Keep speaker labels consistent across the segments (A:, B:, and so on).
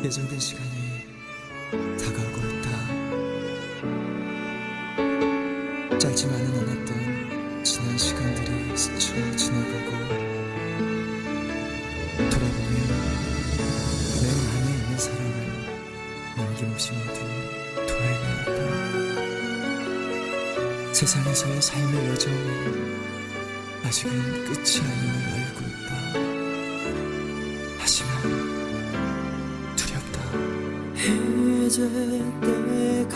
A: 예정된 시간이 다가오고 있다. 짧지만은 않았던 지난 시간들이 스쳐 지나가고 돌아보면 내 안에 있는 사랑을 남김없이 모두 토해내었다. 세상에서의 삶의 여정은 아직은 끝이 아님을 알고 있다. 하지만 두렵다.
B: 이제 때가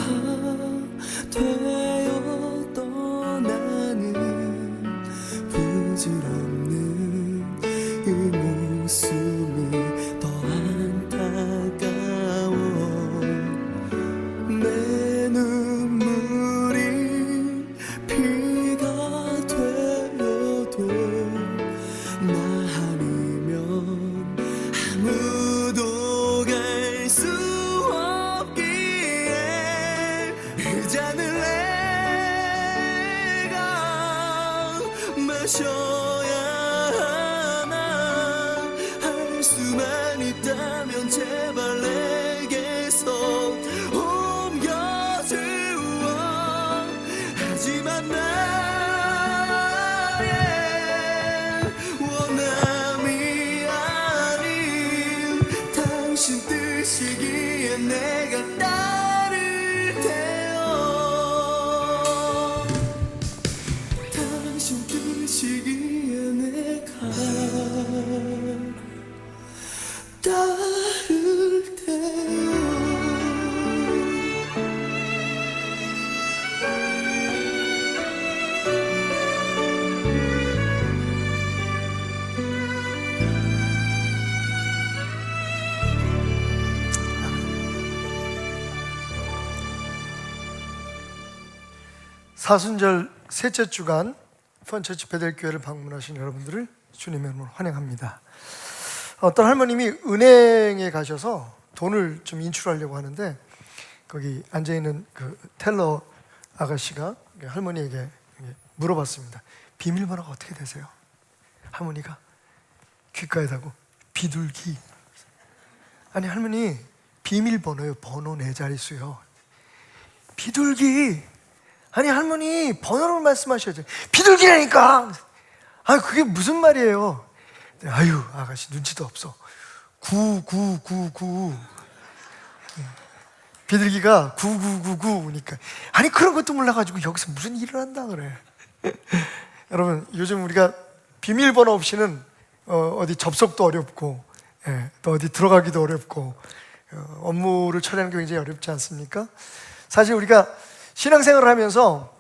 B: 되어 떠나는 부질없는 이 모습이 더 안타까워. 내 눈물이 피가 되어도 나 아니면 아무도 갈 수 없기에 이 잔을 내가 마셔야 하나. 할 수만 있다면 제발 내게서 옮겨주어. 하지만 나의 원함이 아닌 당신 뜻이기에 내가 따를 테요. 당신 뜻이기에 내가 따를 테요.
C: 사순절 셋째 주간 펀처치 베델교회를 방문하신 여러분들을 주님의 이름으로 환영합니다. 어떤 할머님이 은행에 가셔서 돈을 좀 인출하려고 하는데 거기 앉아있는 그 텔러 아가씨가 할머니에게 물어봤습니다. 비밀번호가 어떻게 되세요? 할머니가 귓가에 대고 비둘기. 아니 할머니, 비밀번호요. 번호 4자릿수요. 비둘기. 아니 할머니, 번호를 말씀하셔야죠. 비둘기라니까. 아, 그게 무슨 말이에요? 아유, 아가씨 눈치도 없어. 9999. 비둘기가 9999니까. 아니 그런 것도 몰라가지고 여기서 무슨 일을 한다 그래. 여러분, 요즘 우리가 비밀번호 없이는 어디 접속도 어렵고, 또 어디 들어가기도 어렵고, 업무를 처리하는 게 굉장히 어렵지 않습니까? 사실 우리가 신앙생활을 하면서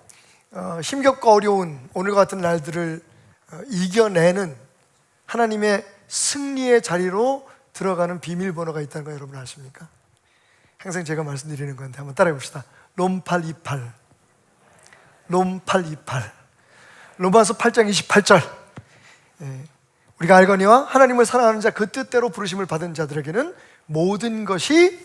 C: 힘겹고 어려운 오늘과 같은 날들을 이겨내는 하나님의 승리의 자리로 들어가는 비밀번호가 있다는 거 여러분 아십니까? 항상 제가 말씀드리는 건데 한번 따라해 봅시다. 롬828. 롬828. 로마서 8장 28절. 우리가 알거니와 하나님을 사랑하는 자 그 뜻대로 부르심을 받은 자들에게는 모든 것이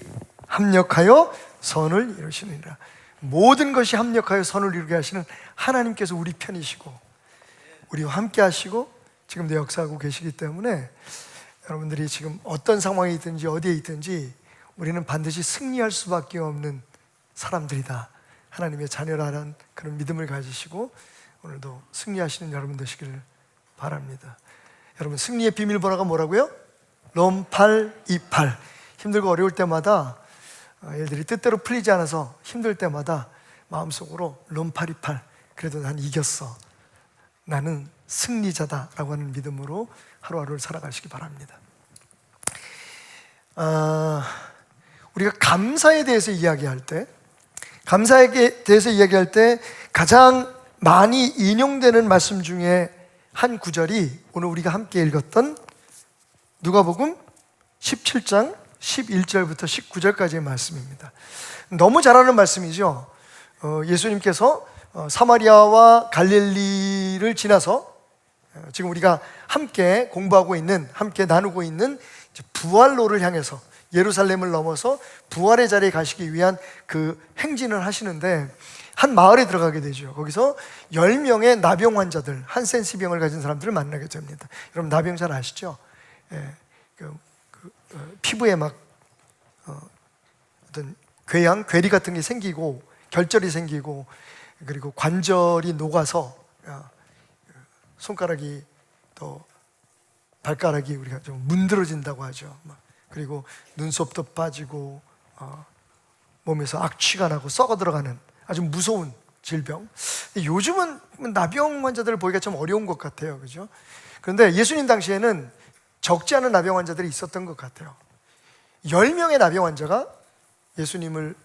C: 합력하여 선을 이루시느니라. 모든 것이 합력하여 선을 이루게 하시는 하나님께서 우리 편이시고 우리와 함께 하시고 지금도 역사하고 계시기 때문에 여러분들이 지금 어떤 상황에 있든지 어디에 있든지 우리는 반드시 승리할 수밖에 없는 사람들이다. 하나님의 자녀라는 그런 믿음을 가지시고 오늘도 승리하시는 여러분 되시기를 바랍니다. 여러분, 승리의 비밀번호가 뭐라고요? 롬828. 힘들고 어려울 때마다 일들이 뜻대로 풀리지 않아서 힘들 때마다 마음속으로 롬828. 그래도 난 이겼어. 나는 승리자다라고 하는 믿음으로 하루하루를 살아가시기 바랍니다. 우리가 감사에 대해서 이야기할 때 가장 많이 인용되는 말씀 중에 한 구절이 오늘 우리가 함께 읽었던 누가복음 17장 11절부터 19절까지의 말씀입니다. 너무 잘 아는 말씀이죠. 예수님께서 사마리아와 갈릴리를 지나서 지금 우리가 함께 공부하고 있는, 함께 나누고 있는 부활로를 향해서 예루살렘을 넘어서 부활의 자리에 가시기 위한 그 행진을 하시는데 한 마을에 들어가게 되죠. 거기서 10명의 나병 환자들, 한센시병을 가진 사람들을 만나게 됩니다. 여러분 나병 잘 아시죠? 피부에 막 어떤 궤양, 괴리 같은 게 생기고 결절이 생기고 그리고 관절이 녹아서 손가락이 또 발가락이 우리가 좀 문드러진다고 하죠. 그리고 눈썹도 빠지고 몸에서 악취가 나고 썩어 들어가는 아주 무서운 질병. 요즘은 나병 환자들을 보기가 좀 어려운 것 같아요, 그죠? 그런데 예수님 당시에는 적지 않은 나병 환자들이 있었던 것 같아요. 10명의 나병 환자가 예수님을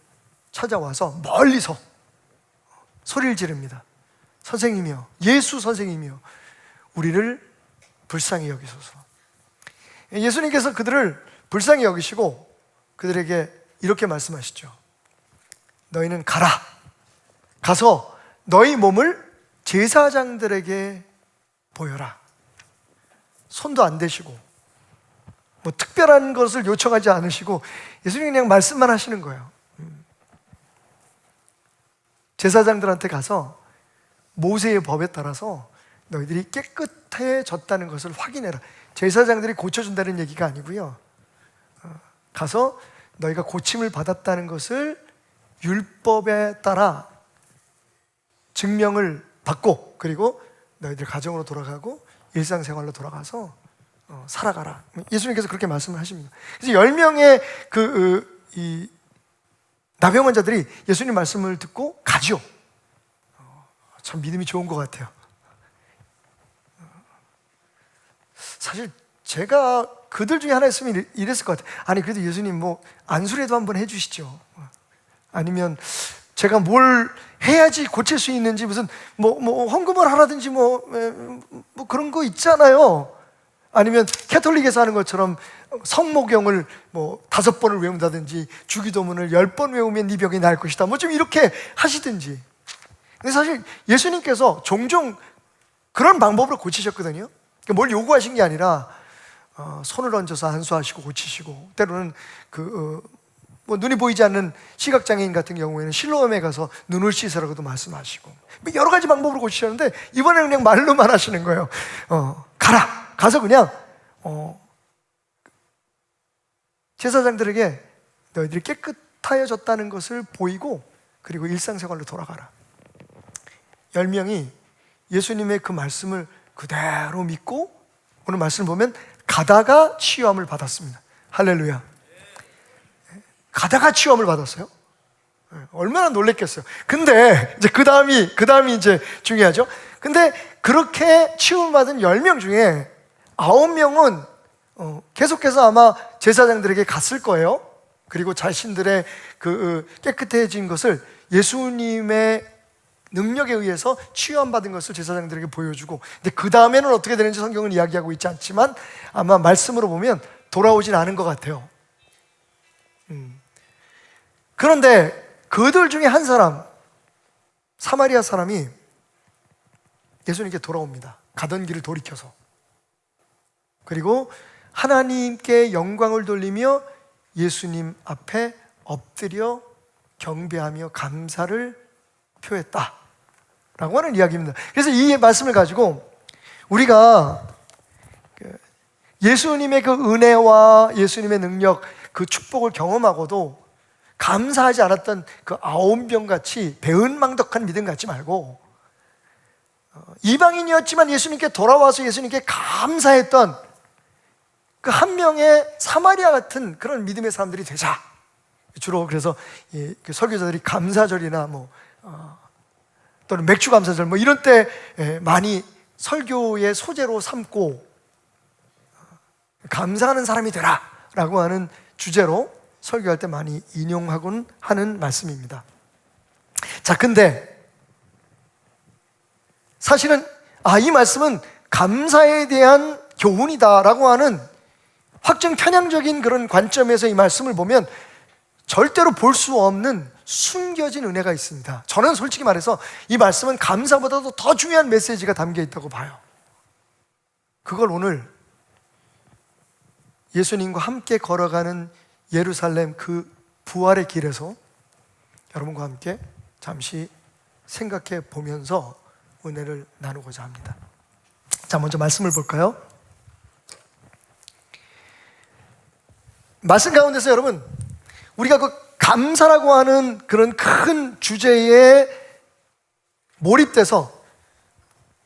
C: 찾아와서 멀리서 소리를 지릅니다. 선생님이여, 예수 선생님이여, 우리를 불쌍히 여기소서. 예수님께서 그들을 불쌍히 여기시고 그들에게 이렇게 말씀하시죠. 너희는 가라. 가서 너희 몸을 제사장들에게 보여라. 손도 안 대시고 뭐 특별한 것을 요청하지 않으시고 예수님이 그냥 말씀만 하시는 거예요. 제사장들한테 가서 모세의 법에 따라서 너희들이 깨끗해졌다는 것을 확인해라. 제사장들이 고쳐준다는 얘기가 아니고요. 가서 너희가 고침을 받았다는 것을 율법에 따라 증명을 받고 그리고 너희들 가정으로 돌아가고 일상생활로 돌아가서 살아가라. 예수님께서 그렇게 말씀을 하십니다. 그래서 10명의 이 나병 환자들이 예수님 말씀을 듣고 가죠. 참 믿음이 좋은 것 같아요. 사실 제가 그들 중에 하나였으면 이랬을 것 같아요. 아니 그래도 예수님 뭐 안수라도 한번 해주시죠. 아니면 제가 뭘 해야지 고칠 수 있는지 무슨 뭐 헌금을 하라든지 뭐 그런 거 있잖아요. 아니면 캐톨릭에서 하는 것처럼 성모경을 뭐 5번을 외운다든지 주기도문을 10번 외우면 네 병이 나을 것이다. 뭐 좀 이렇게 하시든지. 근데 사실 예수님께서 종종 그런 방법으로 고치셨거든요. 뭘 요구하신 게 아니라 손을 얹어서 안수하시고 고치시고 때로는 뭐 눈이 보이지 않는 시각장애인 같은 경우에는 실로암에 가서 눈을 씻으라고도 말씀하시고 여러 가지 방법으로 고치셨는데 이번에는 그냥 말로만 하시는 거예요. 가라! 가서 그냥 제사장들에게 너희들이 깨끗하여졌다는 것을 보이고 그리고 일상생활로 돌아가라. 10명이 예수님의 그 말씀을 그대로 믿고 오늘 말씀을 보면 가다가 치유함을 받았습니다. 할렐루야. 가다가 치유함을 받았어요. 얼마나 놀랬겠어요. 근데 이제 그 다음이 이제 중요하죠. 근데 그렇게 치유를 받은 10명 중에 9명은 계속해서 아마 제사장들에게 갔을 거예요. 그리고 자신들의 깨끗해진 것을 예수님의 능력에 의해서 치유함 받은 것을 제사장들에게 보여주고, 근데 그 다음에는 어떻게 되는지 성경은 이야기하고 있지 않지만 아마 말씀으로 보면 돌아오진 않은 것 같아요. 그런데 그들 중에 한 사람, 사마리아 사람이 예수님께 돌아옵니다. 가던 길을 돌이켜서. 그리고 하나님께 영광을 돌리며 예수님 앞에 엎드려 경배하며 감사를 표했다라고 하는 이야기입니다. 그래서 이 말씀을 가지고 우리가 예수님의 그 은혜와 예수님의 능력, 그 축복을 경험하고도 감사하지 않았던 그 9병 같이 배은망덕한 믿음 갖지 말고, 이방인이었지만 예수님께 돌아와서 예수님께 감사했던 그 한 명의 사마리아 같은 그런 믿음의 사람들이 되자. 주로 그래서 그 설교자들이 감사절이나 또는 맥주 감사절 이런 때 많이 설교의 소재로 삼고 감사하는 사람이 되라라고 하는 주제로 설교할 때 많이 인용하곤 하는 말씀입니다. 자, 근데 사실은 이 말씀은 감사에 대한 교훈이다라고 하는 확정 편향적인 그런 관점에서 이 말씀을 보면 절대로 볼 수 없는 숨겨진 은혜가 있습니다. 저는 솔직히 말해서 이 말씀은 감사보다도 더 중요한 메시지가 담겨 있다고 봐요. 그걸 오늘 예수님과 함께 걸어가는 예루살렘 그 부활의 길에서 여러분과 함께 잠시 생각해 보면서 은혜를 나누고자 합니다. 자, 먼저 말씀을 볼까요? 말씀 가운데서 여러분, 우리가 그 감사라고 하는 그런 큰 주제에 몰입돼서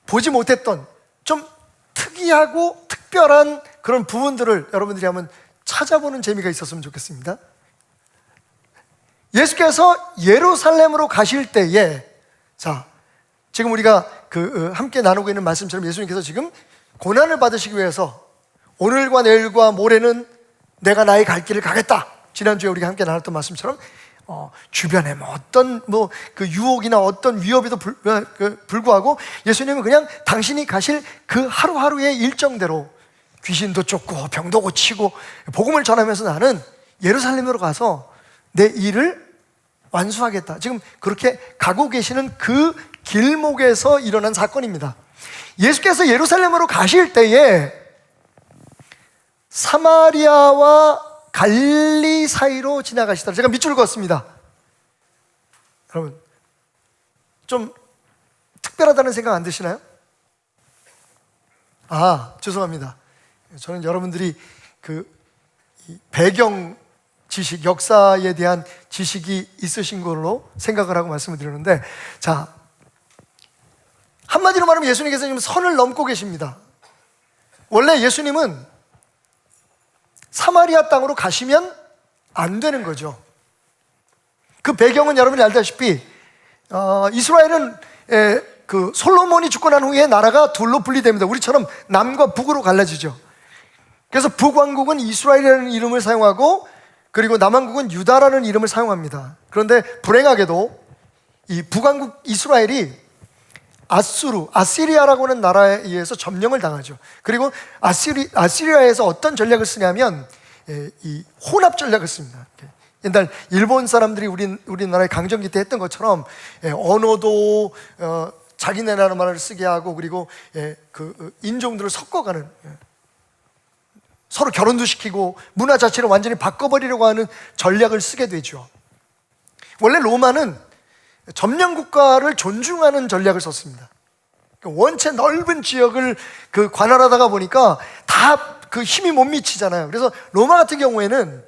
C: 보지 못했던 좀 특이하고 특별한 그런 부분들을 여러분들이 한번 찾아보는 재미가 있었으면 좋겠습니다. 예수께서 예루살렘으로 가실 때에, 자, 지금 우리가 함께 나누고 있는 말씀처럼 예수님께서 지금 고난을 받으시기 위해서 오늘과 내일과 모레는 내가 나의 갈 길을 가겠다. 지난주에 우리가 함께 나눴던 말씀처럼 주변에 어떤 그 유혹이나 어떤 위협에도 불구하고 예수님은 그냥 당신이 가실 그 하루하루의 일정대로 귀신도 쫓고 병도 고치고 복음을 전하면서 나는 예루살렘으로 가서 내 일을 완수하겠다. 지금 그렇게 가고 계시는 그 길목에서 일어난 사건입니다. 예수께서 예루살렘으로 가실 때에 사마리아와 갈릴리 사이로 지나가시더라. 제가 밑줄 그었습니다. 여러분, 좀 특별하다는 생각 안 드시나요? 죄송합니다. 저는 여러분들이 이 배경 지식, 역사에 대한 지식이 있으신 걸로 생각을 하고 말씀을 드리는데, 자, 한마디로 말하면 예수님께서 지금 선을 넘고 계십니다. 원래 예수님은 사마리아 땅으로 가시면 안 되는 거죠. 그 배경은 여러분이 알다시피 이스라엘은 그 솔로몬이 죽고 난 후에 나라가 둘로 분리됩니다. 우리처럼 남과 북으로 갈라지죠. 그래서 북왕국은 이스라엘이라는 이름을 사용하고 그리고 남왕국은 유다라는 이름을 사용합니다. 그런데 불행하게도 이 북왕국 이스라엘이 아시리아라고 하는 나라에 의해서 점령을 당하죠. 그리고 아시리아에서 어떤 전략을 쓰냐면 이 혼합 전략을 씁니다. 옛날 일본 사람들이 우리나라에 강점기 때 했던 것처럼 언어도 자기네 나라 말을 쓰게 하고 그리고 그 인종들을 섞어가는, 서로 결혼도 시키고 문화 자체를 완전히 바꿔버리려고 하는 전략을 쓰게 되죠. 원래 로마는 점령 국가를 존중하는 전략을 썼습니다. 원체 넓은 지역을 관할하다가 보니까 다 그 힘이 못 미치잖아요. 그래서 로마 같은 경우에는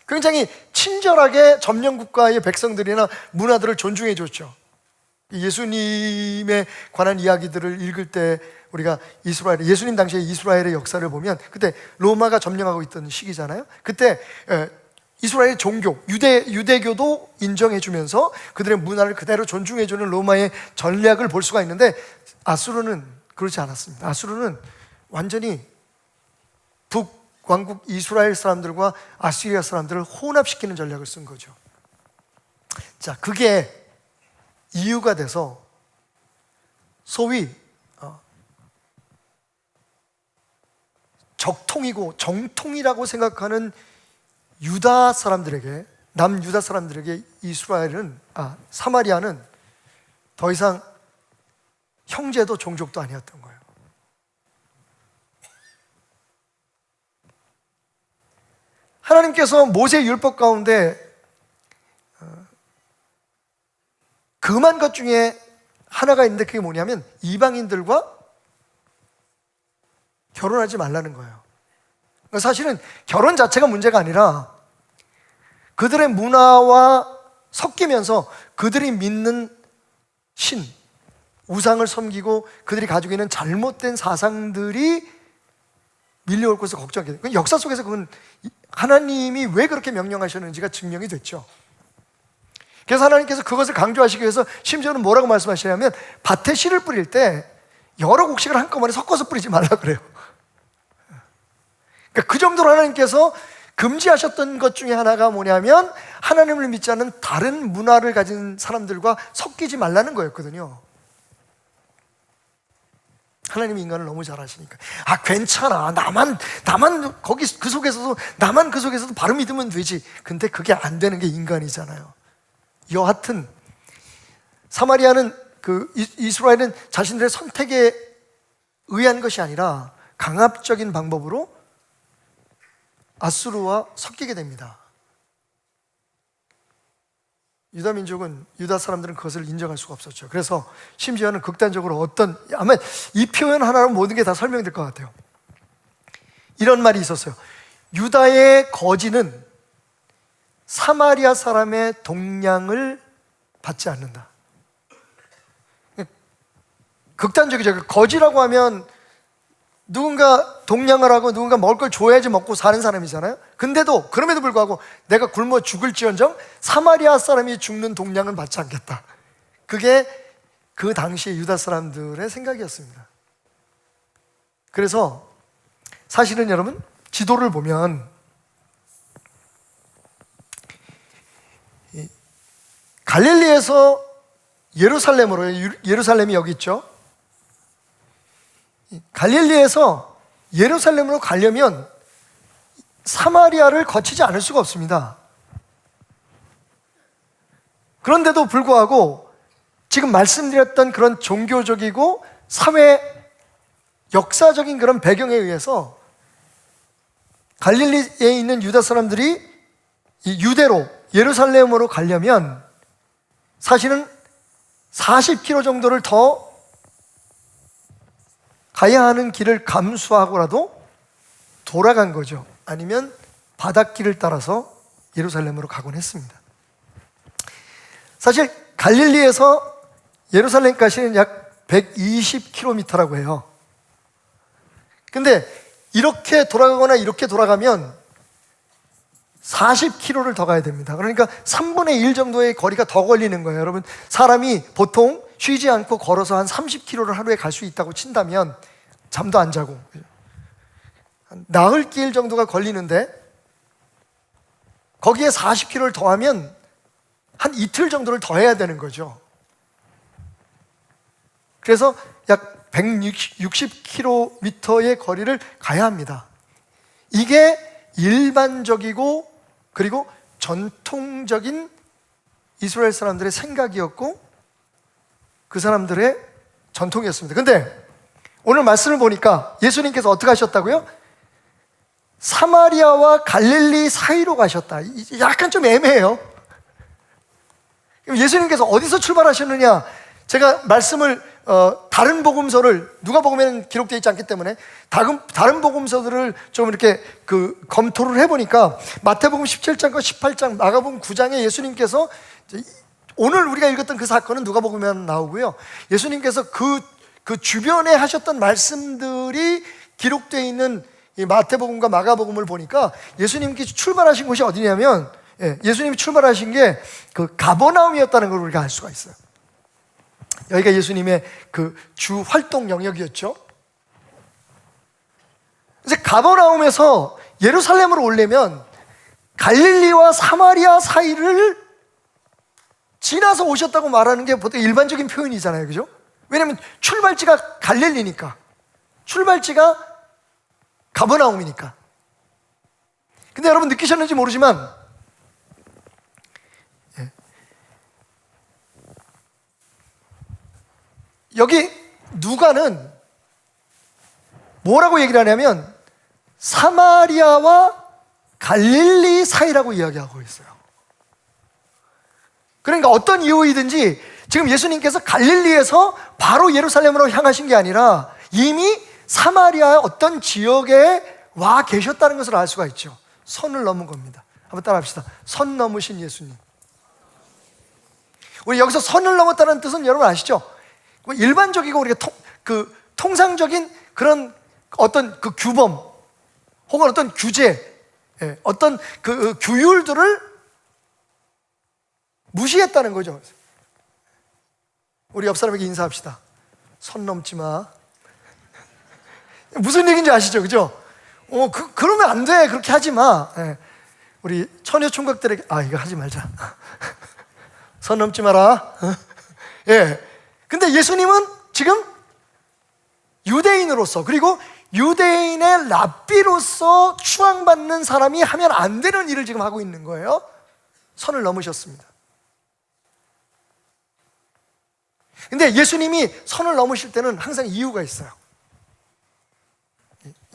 C: 굉장히 친절하게 점령 국가의 백성들이나 문화들을 존중해 줬죠. 예수님에 관한 이야기들을 읽을 때 우리가 예수님 당시에 이스라엘의 역사를 보면 그때 로마가 점령하고 있던 시기잖아요. 그때 이스라엘의 종교, 유대교도 인정해주면서 그들의 문화를 그대로 존중해주는 로마의 전략을 볼 수가 있는데, 아수르는 그렇지 않았습니다. 아수르는 완전히 북왕국 이스라엘 사람들과 아시리아 사람들을 혼합시키는 전략을 쓴 거죠. 자, 그게 이유가 돼서 소위 적통이고 정통이라고 생각하는 유다 사람들에게, 남유다 사람들에게 사마리아는 더 이상 형제도 종족도 아니었던 거예요. 하나님께서 모세 율법 가운데 금한 것 중에 하나가 있는데 그게 뭐냐면 이방인들과 결혼하지 말라는 거예요. 사실은 결혼 자체가 문제가 아니라 그들의 문화와 섞이면서 그들이 믿는 신, 우상을 섬기고 그들이 가지고 있는 잘못된 사상들이 밀려올 것을 걱정하게 돼요. 역사 속에서 그건 하나님이 왜 그렇게 명령하셨는지가 증명이 됐죠. 그래서 하나님께서 그것을 강조하시기 위해서 심지어는 뭐라고 말씀하시냐면 밭에 씨를 뿌릴 때 여러 곡식을 한꺼번에 섞어서 뿌리지 말라 그래요. 그러니까 그 정도로 하나님께서 금지하셨던 것 중에 하나가 뭐냐면 하나님을 믿지 않는 다른 문화를 가진 사람들과 섞이지 말라는 거였거든요. 하나님이 인간을 너무 잘 아시니까 괜찮아, 나만 거기 그 속에서도 바로 믿으면 되지. 근데 그게 안 되는 게 인간이잖아요. 여하튼 사마리아는 이스라엘은 자신들의 선택에 의한 것이 아니라 강압적인 방법으로 아수르와 섞이게 됩니다. 유다 민족은, 유다 사람들은 그것을 인정할 수가 없었죠. 그래서 심지어는 극단적으로 아마 이 표현 하나로 모든 게 다 설명될 것 같아요. 이런 말이 있었어요. 유다의 거지는 사마리아 사람의 동량을 받지 않는다. 극단적이죠. 거지라고 하면 누군가 동량을 하고 누군가 먹을 걸 줘야지 먹고 사는 사람이잖아요. 근데도 그럼에도 불구하고 내가 굶어 죽을지언정 사마리아 사람이 죽는 동량은 받지 않겠다. 그게 그 당시의 유다 사람들의 생각이었습니다. 그래서 사실은 여러분 지도를 보면 갈릴리에서 예루살렘으로, 예루살렘이 여기 있죠. 갈릴리에서 예루살렘으로 가려면 사마리아를 거치지 않을 수가 없습니다. 그런데도 불구하고 지금 말씀드렸던 그런 종교적이고 사회 역사적인 그런 배경에 의해서 갈릴리에 있는 유다 사람들이 이 유대로 예루살렘으로 가려면 사실은 40km 정도를 더 가야 하는 길을 감수하고라도 돌아간 거죠. 아니면 바닷길을 따라서 예루살렘으로 가곤 했습니다. 사실 갈릴리에서 예루살렘까지는 약 120km라고 해요. 근데 이렇게 돌아가거나 이렇게 돌아가면 40km를 더 가야 됩니다. 그러니까 3분의 1 정도의 거리가 더 걸리는 거예요. 여러분, 사람이 보통 쉬지 않고 걸어서 한 30km를 하루에 갈 수 있다고 친다면 잠도 안 자고 나흘 길 정도가 걸리는데 거기에 40km를 더하면 한 이틀 정도를 더 해야 되는 거죠. 그래서 약 160km의 거리를 가야 합니다. 이게 일반적이고 그리고 전통적인 이스라엘 사람들의 생각이었고 그 사람들의 전통이었습니다. 근데 오늘 말씀을 보니까 예수님께서 어떻게 하셨다고요? 사마리아와 갈릴리 사이로 가셨다. 약간 좀 애매해요. 예수님께서 어디서 출발하셨느냐? 제가 말씀을 다른 복음서를 누가복음에는 기록되어 있지 않기 때문에 다른 복음서들을 좀 이렇게 검토를 해보니까 마태복음 17장과 18장, 마가복음 9장에 예수님께서 오늘 우리가 읽었던 그 사건은 누가복음에 나오고요. 예수님께서 그 주변에 하셨던 말씀들이 기록되어 있는 이 마태복음과 마가복음을 보니까 예수님께서 출발하신 곳이 어디냐면 예수님이 출발하신 게 그 가버나움이었다는 걸 우리가 알 수가 있어요. 여기가 예수님의 그 주 활동 영역이었죠. 이제 가버나움에서 예루살렘으로 오려면 갈릴리와 사마리아 사이를 지나서 오셨다고 말하는 게 보통 일반적인 표현이잖아요. 그죠? 왜냐하면 출발지가 갈릴리니까, 출발지가 가버나움이니까. 근데 여러분 느끼셨는지 모르지만 여기 누가는 뭐라고 얘기를 하냐면 사마리아와 갈릴리 사이라고 이야기하고 있어요. 그러니까 어떤 이유이든지 지금 예수님께서 갈릴리에서 바로 예루살렘으로 향하신 게 아니라 이미 사마리아의 어떤 지역에 와 계셨다는 것을 알 수가 있죠. 선을 넘은 겁니다. 한번 따라 합시다. 선 넘으신 예수님. 우리 여기서 선을 넘었다는 뜻은 여러분 아시죠? 일반적이고 우리가 통상적인 그런 어떤 그 규범 혹은 어떤 규제, 어떤 그 규율들을 무시했다는 거죠. 우리 옆 사람에게 인사합시다. 선 넘지 마. 무슨 얘기인지 아시죠? 그죠? 그러면 안 돼. 그렇게 하지 마. 우리 처녀 총각들에게 이거 하지 말자. 선 넘지 마라. 근데 예수님은 지금 유대인으로서 그리고 유대인의 랍비로서 추앙받는 사람이 하면 안 되는 일을 지금 하고 있는 거예요. 선을 넘으셨습니다. 근데 예수님이 선을 넘으실 때는 항상 이유가 있어요.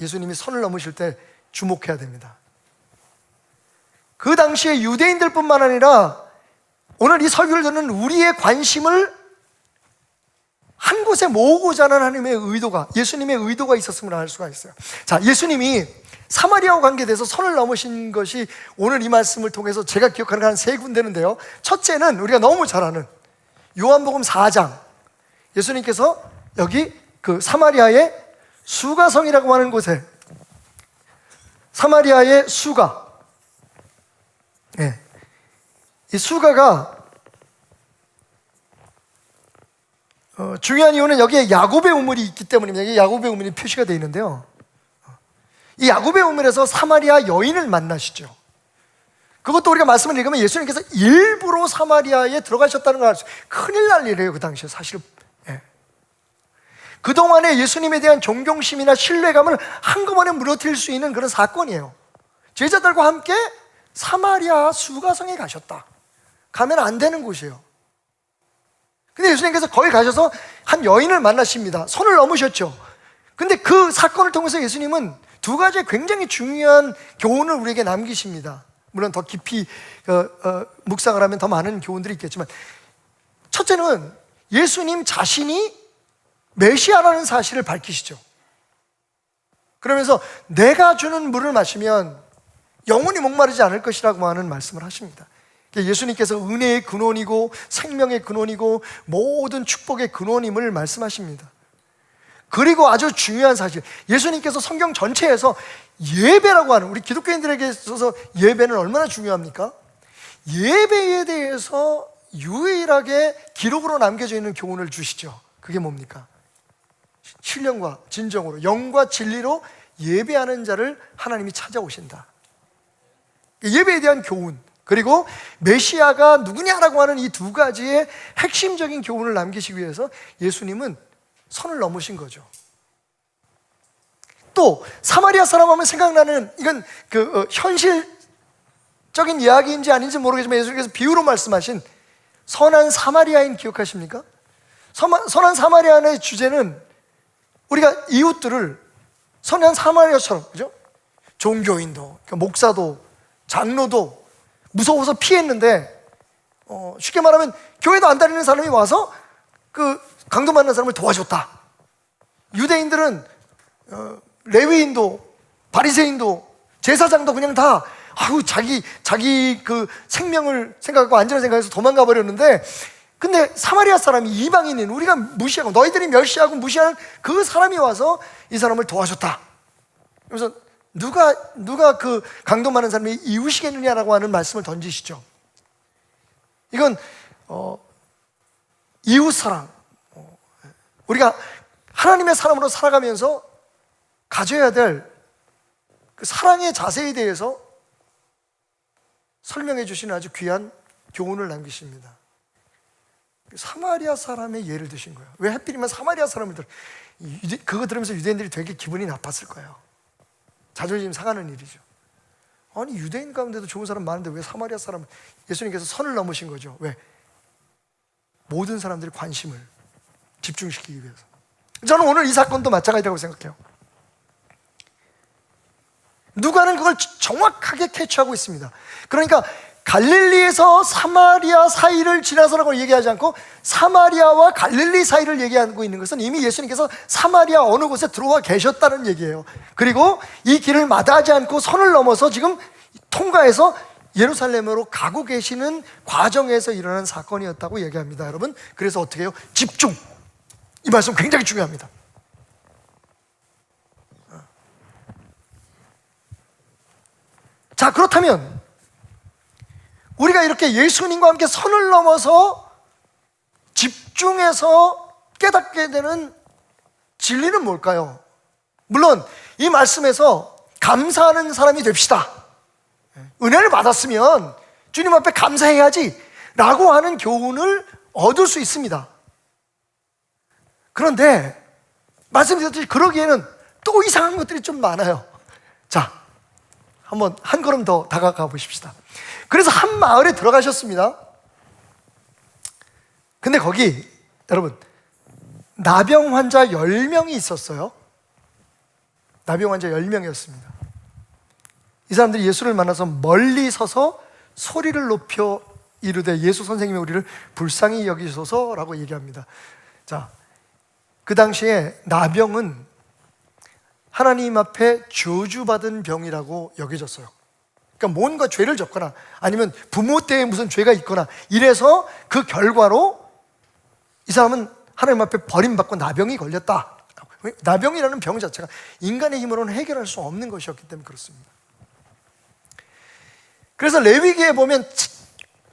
C: 예수님이 선을 넘으실 때 주목해야 됩니다. 그 당시에 유대인들뿐만 아니라 오늘 이 설교를 듣는 우리의 관심을 한 곳에 모으고자 하는 하나님의 의도가, 예수님의 의도가 있었음을 알 수가 있어요. 자, 예수님이 사마리아와 관계돼서 선을 넘으신 것이 오늘 이 말씀을 통해서 제가 기억하는 한 세 군데인데요. 첫째는 우리가 너무 잘 아는 요한복음 4장, 예수님께서 여기 그 사마리아의 수가성이라고 하는 곳에, 사마리아의 수가, 이 수가가 중요한 이유는 여기에 야곱의 우물이 있기 때문입니다. 여기 야곱의 우물이 표시가 되어 있는데요, 이 야곱의 우물에서 사마리아 여인을 만나시죠. 그것도 우리가 말씀을 읽으면 예수님께서 일부러 사마리아에 들어가셨다는 걸 알 수, 큰일 날 일이에요. 그 당시에 사실. 그동안에 예수님에 대한 존경심이나 신뢰감을 한꺼번에 무너뜨릴 수 있는 그런 사건이에요. 제자들과 함께 사마리아 수가성에 가셨다. 가면 안 되는 곳이에요. 근데 예수님께서 거기 가셔서 한 여인을 만나십니다. 손을 넘으셨죠. 근데 그 사건을 통해서 예수님은 두 가지의 굉장히 중요한 교훈을 우리에게 남기십니다. 물론 더 깊이 묵상을 하면 더 많은 교훈들이 있겠지만, 첫째는 예수님 자신이 메시아라는 사실을 밝히시죠. 그러면서 내가 주는 물을 마시면 영원히 목마르지 않을 것이라고 하는 말씀을 하십니다. 예수님께서 은혜의 근원이고 생명의 근원이고 모든 축복의 근원임을 말씀하십니다. 그리고 아주 중요한 사실, 예수님께서 성경 전체에서 예배라고 하는, 우리 기독교인들에게 있어서 예배는 얼마나 중요합니까? 예배에 대해서 유일하게 기록으로 남겨져 있는 교훈을 주시죠. 그게 뭡니까? 신령과 진정으로, 영과 진리로 예배하는 자를 하나님이 찾아오신다. 예배에 대한 교훈, 그리고 메시아가 누구냐라고 하는 이 두 가지의 핵심적인 교훈을 남기시기 위해서 예수님은 선을 넘으신 거죠. 또 사마리아 사람 하면 생각나는, 이건 현실적인 이야기인지 아닌지 모르겠지만 예수님께서 비유로 말씀하신 선한 사마리아인 기억하십니까? 선한 사마리아인의 주제는 우리가 이웃들을 선한 사마리아처럼, 그죠? 종교인도, 목사도, 장로도 무서워서 피했는데, 쉽게 말하면 교회도 안 다니는 사람이 와서 그 강도 만난 사람을 도와줬다. 유대인들은 레위인도, 바리새인도, 제사장도 그냥 다 자기 그 생명을 생각하고 안전을 생각해서 도망가 버렸는데, 근데 사마리아 사람이, 이방인인, 우리가 무시하고 너희들이 멸시하고 무시하는 그 사람이 와서 이 사람을 도와줬다. 그래서 누가 그 강도 많은 사람이 이웃이겠느냐라고 하는 말씀을 던지시죠. 이건 이웃사랑, 우리가 하나님의 사람으로 살아가면서 가져야 될 그 사랑의 자세에 대해서 설명해 주시는 아주 귀한 교훈을 남기십니다. 사마리아 사람의 예를 드신 거예요. 왜 하필이면 사마리아 사람을 그거 들으면서 유대인들이 되게 기분이 나빴을 거예요. 자존심 상하는 일이죠. 아니, 유대인 가운데도 좋은 사람 많은데 왜 사마리아 사람을, 예수님께서 선을 넘으신 거죠. 왜? 모든 사람들의 관심을 집중시키기 위해서. 저는 오늘 이 사건도 마찬가지라고 생각해요. 누가는 그걸 정확하게 캐치하고 있습니다. 그러니까 갈릴리에서 사마리아 사이를 지나서라고 얘기하지 않고 사마리아와 갈릴리 사이를 얘기하고 있는 것은 이미 예수님께서 사마리아 어느 곳에 들어와 계셨다는 얘기예요. 그리고 이 길을 마다하지 않고 선을 넘어서 지금 통과해서 예루살렘으로 가고 계시는 과정에서 일어난 사건이었다고 얘기합니다. 여러분, 그래서 어떻게 해요? 집중! 이 말씀 굉장히 중요합니다. 자, 그렇다면 우리가 이렇게 예수님과 함께 선을 넘어서 집중해서 깨닫게 되는 진리는 뭘까요? 물론 이 말씀에서 감사하는 사람이 됩시다. 은혜를 받았으면 주님 앞에 감사해야지 라고 하는 교훈을 얻을 수 있습니다. 그런데 말씀드렸듯이 그러기에는 또 이상한 것들이 좀 많아요. 자, 한번 한 걸음 더 다가가 보십시다. 그래서 한 마을에 들어가셨습니다. 근데 거기 여러분 나병 환자 10명이 있었어요. 나병 환자 10명이었습니다. 이 사람들이 예수를 만나서 멀리 서서 소리를 높여 이르되 예수 선생님이 우리를 불쌍히 여기소서라고 얘기합니다. 자, 그 당시에 나병은 하나님 앞에 저주받은 병이라고 여겨졌어요. 그러니까 뭔가 죄를 졌거나 아니면 부모 때에 무슨 죄가 있거나 이래서 그 결과로 이 사람은 하나님 앞에 버림받고 나병이 걸렸다. 나병이라는 병 자체가 인간의 힘으로는 해결할 수 없는 것이었기 때문에 그렇습니다. 그래서 레위기에 보면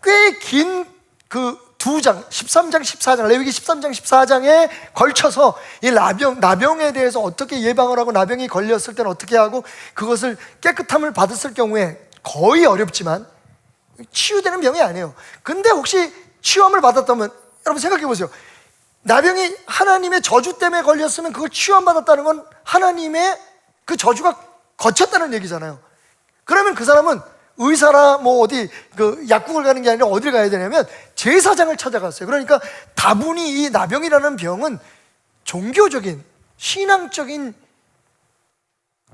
C: 꽤 긴 그 2장, 13장, 14장, 레위기 13장, 14장에 걸쳐서 이 나병에 대해서 어떻게 예방을 하고 나병이 걸렸을 때는 어떻게 하고 그것을 깨끗함을 받았을 경우에 거의 어렵지만 치유되는 병이 아니에요. 근데 혹시 치유함을 받았다면 여러분 생각해 보세요. 나병이 하나님의 저주 때문에 걸렸으면 그걸 치유함 받았다는 건 하나님의 그 저주가 거쳤다는 얘기잖아요. 그러면 그 사람은 의사나 뭐 어디 그 약국을 가는 게 아니라 어디를 가야 되냐면 제사장을 찾아갔어요. 그러니까 다분히 이 나병이라는 병은 종교적인 신앙적인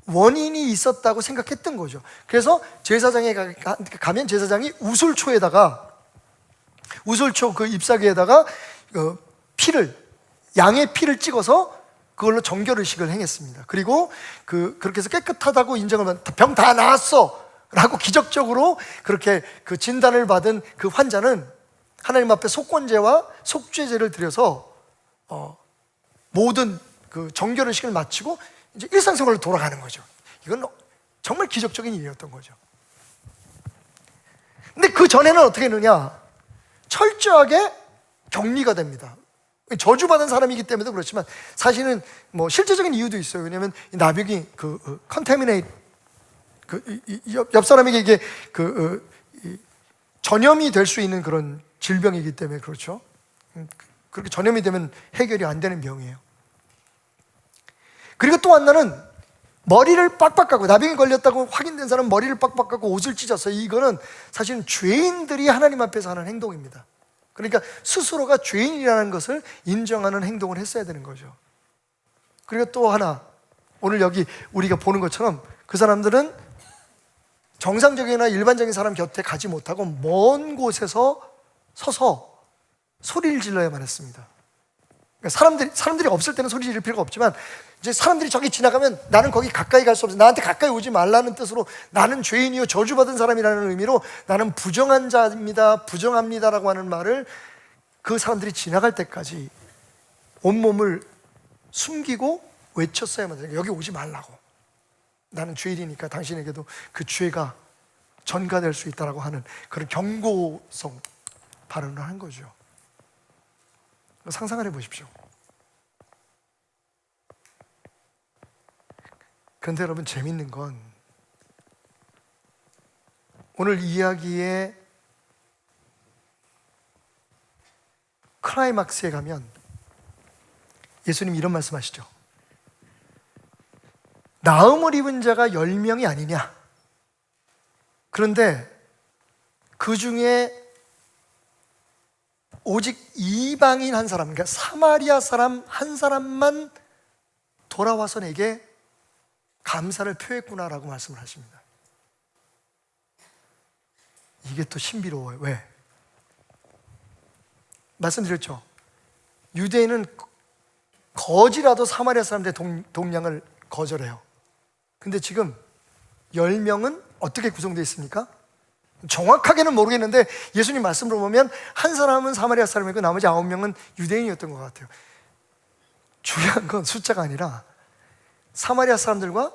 C: 원인이 있었다고 생각했던 거죠. 그래서 제사장에 가면 제사장이 우슬초 그 잎사귀에다가 양의 피를 찍어서 그걸로 정결의식을 행했습니다. 그리고 그렇게 해서 깨끗하다고 인정을 받은 병 다 나았어 라고 기적적으로 그렇게 그 진단을 받은 그 환자는 하나님 앞에 속건제와 속죄제를 드려서 모든 그 정결의식을 마치고 이제 일상생활로 돌아가는 거죠. 이건 정말 기적적인 일이었던 거죠. 근데 그 전에는 어떻게 했느냐? 철저하게 격리가 됩니다. 저주받은 사람이기 때문에도 그렇지만 사실은 뭐 실제적인 이유도 있어요. 왜냐하면 나병이 컨테미네이트 옆 사람에게 이게 전염이 될 수 있는 그런 질병이기 때문에 그렇죠. 그렇게 전염이 되면 해결이 안 되는 병이에요. 그리고 또 하나는 머리를 빡빡 깎고, 나병이 걸렸다고 확인된 사람은 머리를 빡빡 깎고 옷을 찢었어요. 이거는 사실은 죄인들이 하나님 앞에서 하는 행동입니다. 그러니까 스스로가 죄인이라는 것을 인정하는 행동을 했어야 되는 거죠. 그리고 또 하나, 오늘 여기 우리가 보는 것처럼 그 사람들은 정상적이나 일반적인 사람 곁에 가지 못하고 먼 곳에서 서서 소리를 질러야만 했습니다. 그러니까 사람들이 없을 때는 소리 지를 필요가 없지만 이제 사람들이 저기 지나가면 나는 거기 가까이 갈 수 없어. 나한테 가까이 오지 말라는 뜻으로 나는 죄인이요 저주받은 사람이라는 의미로 나는 부정한 자입니다, 부정합니다라고 하는 말을 그 사람들이 지나갈 때까지 온몸을 숨기고 외쳤어야만 돼요. 여기 오지 말라고. 나는 죄인이니까 당신에게도 그 죄가 전가될 수 있다라고 하는 그런 경고성 발언을 한 거죠. 상상을 해보십시오. 그런데 여러분 재밌는 건 오늘 이야기의 클라이막스에 가면 예수님이 이런 말씀하시죠. 나음을 입은 자가 10명이 아니냐? 그런데 그 중에 오직 이방인 한 사람, 그러니까 사마리아 사람 한 사람만 돌아와서 내게 감사를 표했구나라고 말씀을 하십니다. 이게 또 신비로워요. 왜? 말씀드렸죠. 유대인은 거지라도 사마리아 사람들의 동량을 거절해요. 근데 지금 10명은 어떻게 구성되어 있습니까? 정확하게는 모르겠는데 예수님 말씀으로 보면 한 사람은 사마리아 사람이고 나머지 9명은 유대인이었던 것 같아요. 중요한 건 숫자가 아니라 사마리아 사람들과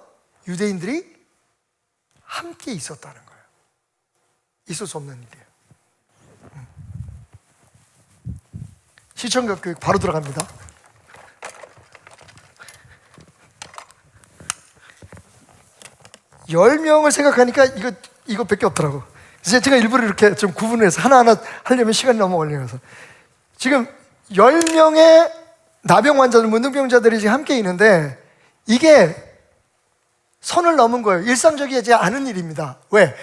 C: 유대인들이 함께 있었다는 거예요. 있을 수 없는 일이에요. 시청각 교육 바로 들어갑니다. (10명을) 생각하니까 이거밖에 없더라고. 그래서 제가 일부러 이렇게 좀 구분해서 하나하나 하려면 시간이 너무 걸려서 지금 10명의 나병 환자들, 문둥병자들이 지금 함께 있는데 이게 선을 넘은 거예요. 일상적이지 않은 일입니다. 왜?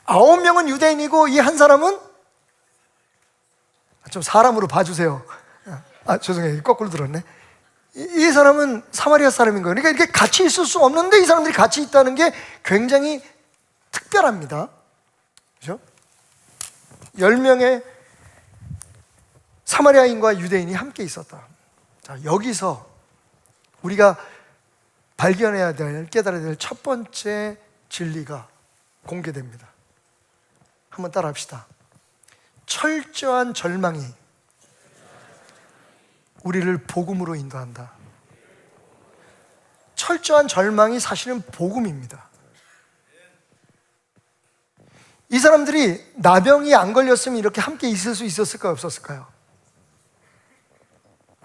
C: 9명은 유대인이고 이 한 사람은 좀 사람으로 봐주세요. 죄송해요. 거꾸로 들었네. 이 사람은 사마리아 사람인 거예요. 그러니까 이렇게 같이 있을 수 없는데 이 사람들이 같이 있다는 게 굉장히 특별합니다. 그렇죠? 10명의 사마리아인과 유대인이 함께 있었다. 자, 여기서 우리가 발견해야 될, 깨달아야 될 첫 번째 진리가 공개됩니다. 한번 따라 합시다. 철저한 절망이 우리를 복음으로 인도한다. 철저한 절망이 사실은 복음입니다. 이 사람들이 나병이 안 걸렸으면 이렇게 함께 있을 수 있었을까요? 없었을까요?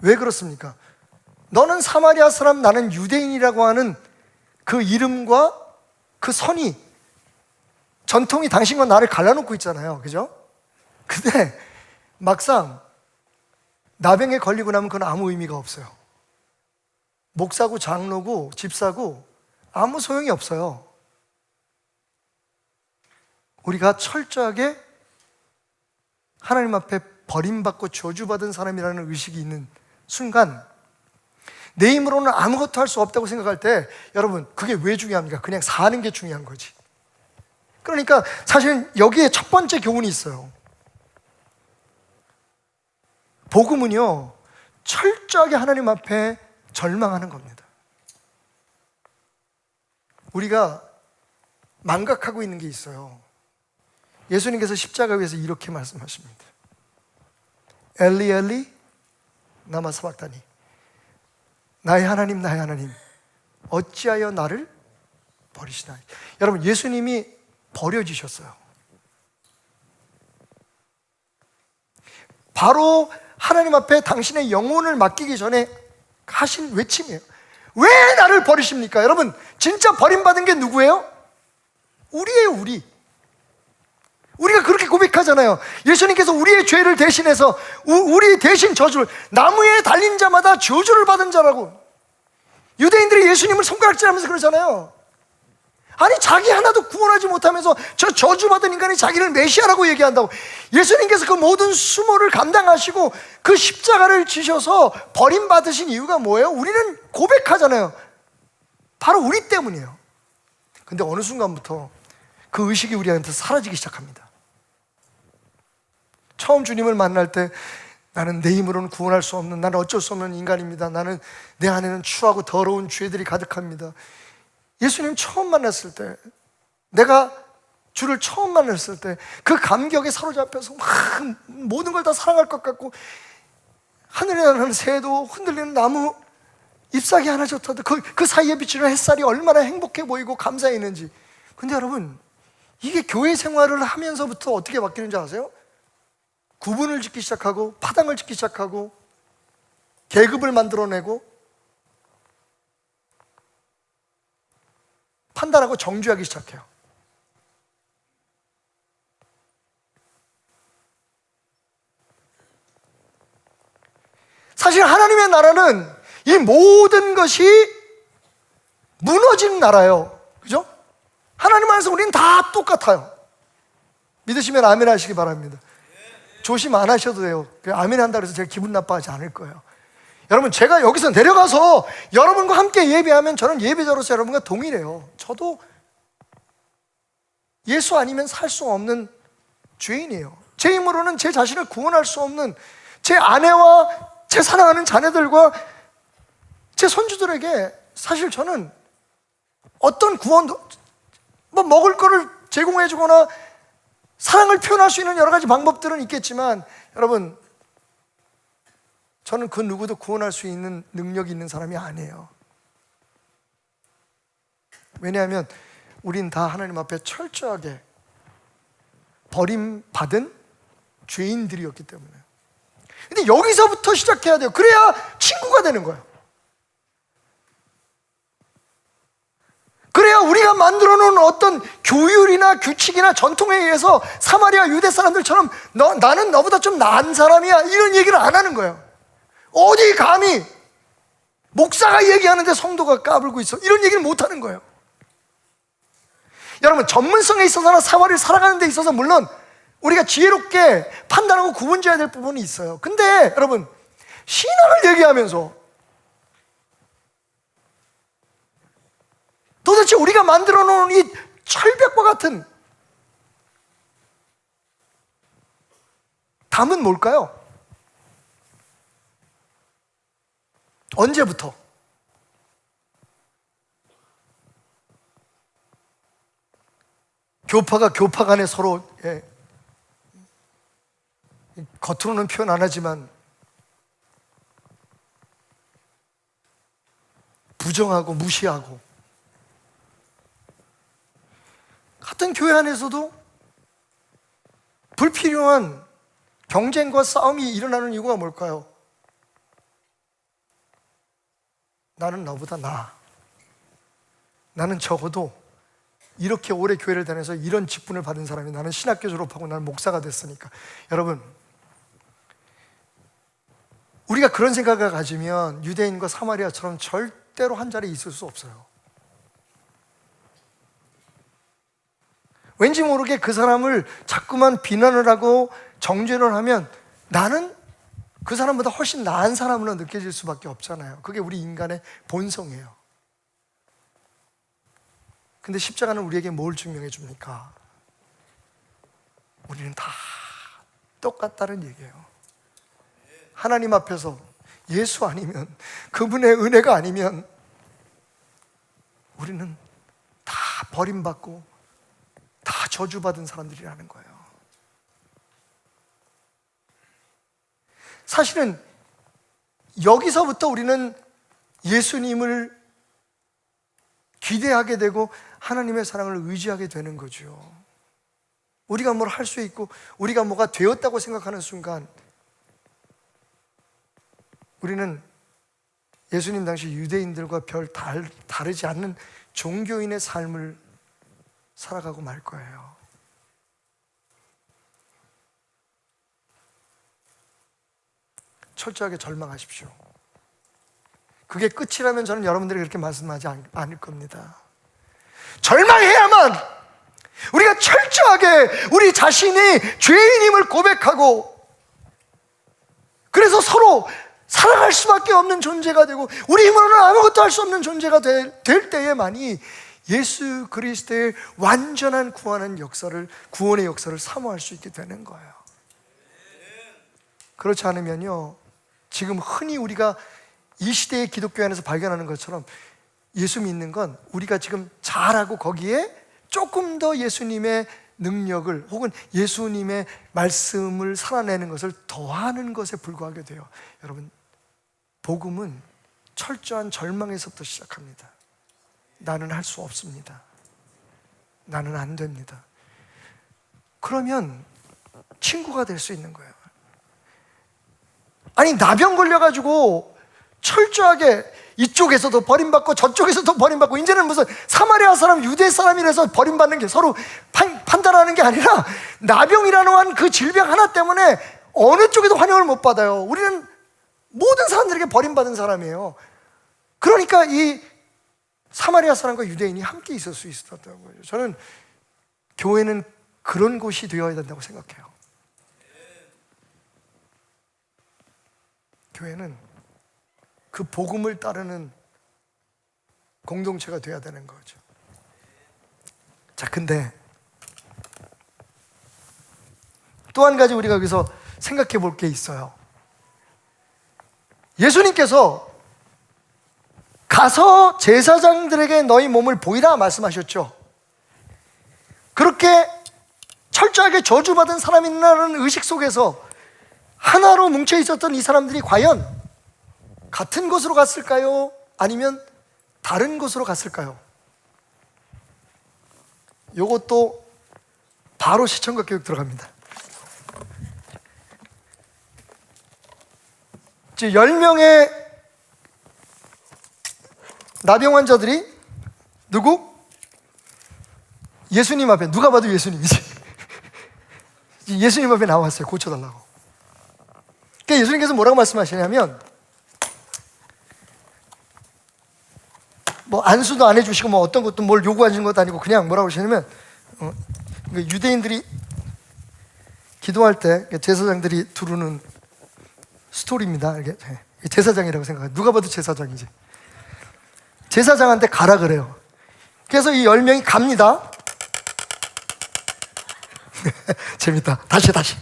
C: 왜 그렇습니까? 너는 사마리아 사람, 나는 유대인이라고 하는 그 이름과 그 선이, 전통이 당신과 나를 갈라놓고 있잖아요. 그죠? 근데 막상 나병에 걸리고 나면 그건 아무 의미가 없어요. 목사고 장로고 집사고 아무 소용이 없어요. 우리가 철저하게 하나님 앞에 버림받고 저주받은 사람이라는 의식이 있는 순간, 내 힘으로는 아무것도 할 수 없다고 생각할 때, 여러분, 그게 왜 중요합니까? 그냥 사는 게 중요한 거지. 그러니까 사실 여기에 첫 번째 교훈이 있어요. 복음은요, 철저하게 하나님 앞에 절망하는 겁니다. 우리가 망각하고 있는 게 있어요. 예수님께서 십자가 위에서 이렇게 말씀하십니다. 엘리 엘리 나마 사박다니, 나의 하나님 나의 하나님 어찌하여 나를 버리시나이. 여러분, 예수님이 버려지셨어요. 바로 하나님 앞에 당신의 영혼을 맡기기 전에 하신 외침이에요. 왜 나를 버리십니까? 여러분, 진짜 버림받은 게 누구예요? 우리예요. 우리가 그렇게 고백하잖아요. 예수님께서 우리의 죄를 대신해서 우리 대신 저주를, 나무에 달린 자마다 저주를 받은 자라고. 유대인들이 예수님을 손가락질하면서 그러잖아요. 아니, 자기 하나도 구원하지 못하면서 저 저주받은 인간이 자기를 메시아라고 얘기한다고. 예수님께서 그 모든 수모를 감당하시고 그 십자가를 지셔서 버림받으신 이유가 뭐예요? 우리는 고백하잖아요. 바로 우리 때문이에요. 근데 어느 순간부터 그 의식이 우리한테 사라지기 시작합니다. 처음 주님을 만날 때, 나는 내 힘으로는 구원할 수 없는, 나는 어쩔 수 없는 인간입니다. 나는 내 안에는 추하고 더러운 죄들이 가득합니다. 예수님 처음 만났을 때, 내가 주를 처음 만났을 때 그 감격에 사로잡혀서 막 모든 걸 다 사랑할 것 같고, 하늘에 나는 새도 흔들리는 나무 잎사귀 하나 좋다도 그 사이에 비치는 햇살이 얼마나 행복해 보이고 감사했는지. 근데 여러분, 이게 교회 생활을 하면서부터 어떻게 바뀌는지 아세요? 구분을 짓기 시작하고, 파당을 짓기 시작하고, 계급을 만들어내고, 판단하고 정죄하기 시작해요. 사실 하나님의 나라는 이 모든 것이 무너지는 나라예요. 그죠? 하나님 안에서 우리는 다 똑같아요. 믿으시면 아멘 하시기 바랍니다. 조심 안 하셔도 돼요. 아멘 한다고 해서 제가 기분 나빠하지 않을 거예요. 여러분, 제가 여기서 내려가서 여러분과 함께 예배하면 저는 예배자로서 여러분과 동일해요. 저도 예수 아니면 살 수 없는 죄인이에요. 제 힘으로는 제 자신을 구원할 수 없는, 제 아내와 제 사랑하는 자녀들과 제 손주들에게 사실 저는 어떤 구원도, 뭐 먹을 거를 제공해 주거나 사랑을 표현할 수 있는 여러 가지 방법들은 있겠지만, 여러분, 저는 그 누구도 구원할 수 있는 능력이 있는 사람이 아니에요. 왜냐하면 우린 다 하나님 앞에 철저하게 버림받은 죄인들이었기 때문에. 근데 여기서부터 시작해야 돼요. 그래야 친구가 되는 거예요. 그래야 우리가 만들어 놓은 어떤 교율이나 규칙이나 전통에 의해서 사마리아 유대 사람들처럼 나는 너보다 좀 나은 사람이야, 이런 얘기를 안 하는 거예요. 어디 감히 목사가 얘기하는데 성도가 까불고 있어, 이런 얘기를 못 하는 거예요. 여러분, 전문성에 있어서나 사활을 살아가는 데 있어서 물론 우리가 지혜롭게 판단하고 구분지어야 될 부분이 있어요. 근데 여러분, 신앙을 얘기하면서 도대체 우리가 만들어 놓은 이 철벽과 같은 담은 뭘까요? 언제부터? 교파가 교파 간에 서로 겉으로는 표현 안 하지만 부정하고 무시하고, 같은 교회 안에서도 불필요한 경쟁과 싸움이 일어나는 이유가 뭘까요? 나는 나보다 나아. 나는 적어도 이렇게 오래 교회를 다녀서 이런 직분을 받은 사람이, 나는 신학교 졸업하고 나는 목사가 됐으니까. 여러분, 우리가 그런 생각을 가지면 유대인과 사마리아처럼 절대로 한 자리에 있을 수 없어요. 왠지 모르게 그 사람을 자꾸만 비난을 하고 정죄를 하면 나는 그 사람보다 훨씬 나은 사람으로 느껴질 수밖에 없잖아요. 그게 우리 인간의 본성이에요. 근데 십자가는 우리에게 뭘 증명해 줍니까? 우리는 다 똑같다는 얘기예요. 하나님 앞에서 예수 아니면, 그분의 은혜가 아니면 우리는 다 버림받고 다 저주받은 사람들이라는 거예요. 사실은 여기서부터 우리는 예수님을 기대하게 되고 하나님의 사랑을 의지하게 되는 거죠. 우리가 뭘 할 수 있고 우리가 뭐가 되었다고 생각하는 순간 우리는 예수님 당시 유대인들과 별 다르지 않는 종교인의 삶을 살아가고 말 거예요. 철저하게 절망하십시오. 그게 끝이라면 저는 여러분들이 그렇게 말씀하지 않을 겁니다. 절망해야만 우리가 철저하게 우리 자신이 죄인임을 고백하고, 그래서 서로 살아갈 수밖에 없는 존재가 되고 우리 힘으로는 아무것도 할 수 없는 존재가 될 때에만이 예수 그리스도의 완전한 구원의 역사를 사모할 수 있게 되는 거예요. 그렇지 않으면요, 지금 흔히 우리가 이 시대의 기독교 안에서 발견하는 것처럼 예수 믿는 건 우리가 지금 잘하고 거기에 조금 더 예수님의 능력을 혹은 예수님의 말씀을 살아내는 것을 더하는 것에 불과하게 돼요. 여러분, 복음은 철저한 절망에서부터 시작합니다. 나는 할 수 없습니다. 나는 안 됩니다. 그러면 친구가 될 수 있는 거예요. 아니, 나병 걸려가지고 철저하게 이쪽에서도 버림받고 저쪽에서도 버림받고, 이제는 무슨 사마리아 사람, 유대 사람이라서 버림받는 게 서로 판단하는 게 아니라 나병이라는 그 질병 하나 때문에 어느 쪽에도 환영을 못 받아요. 우리는 모든 사람들에게 버림받은 사람이에요. 그러니까 이 사마리아 사람과 유대인이 함께 있을 수 있었다는 거예요. 저는 교회는 그런 곳이 되어야 된다고 생각해요. 교회는 그 복음을 따르는 공동체가 되어야 되는 거죠. 자, 근데 또 한 가지 우리가 여기서 생각해 볼 게 있어요. 예수님께서 가서 제사장들에게 너희 몸을 보이라 말씀하셨죠. 그렇게 철저하게 저주받은 사람이라는 의식 속에서 하나로 뭉쳐 있었던 이 사람들이 과연 같은 곳으로 갔을까요? 아니면 다른 곳으로 갔을까요? 이것도 바로 시청각 교육 들어갑니다. 10명의 나병 환자들이 누구? 예수님 앞에, 누가 봐도 예수님이지. 예수님 앞에 나왔어요. 고쳐달라고. 그러니까 예수님께서 뭐라고 말씀하시냐면, 뭐 안수도 안 해주시고 뭐 어떤 것도 뭘 요구하시는 것도 아니고 그냥 뭐라고 하시냐면, 유대인들이 기도할 때 제사장들이 두르는 스토리입니다. 이게 제사장이라고 생각해요. 누가 봐도 제사장이지. 제사장한테 가라 그래요. 그래서 이 10명이 갑니다. 재밌다. 다시.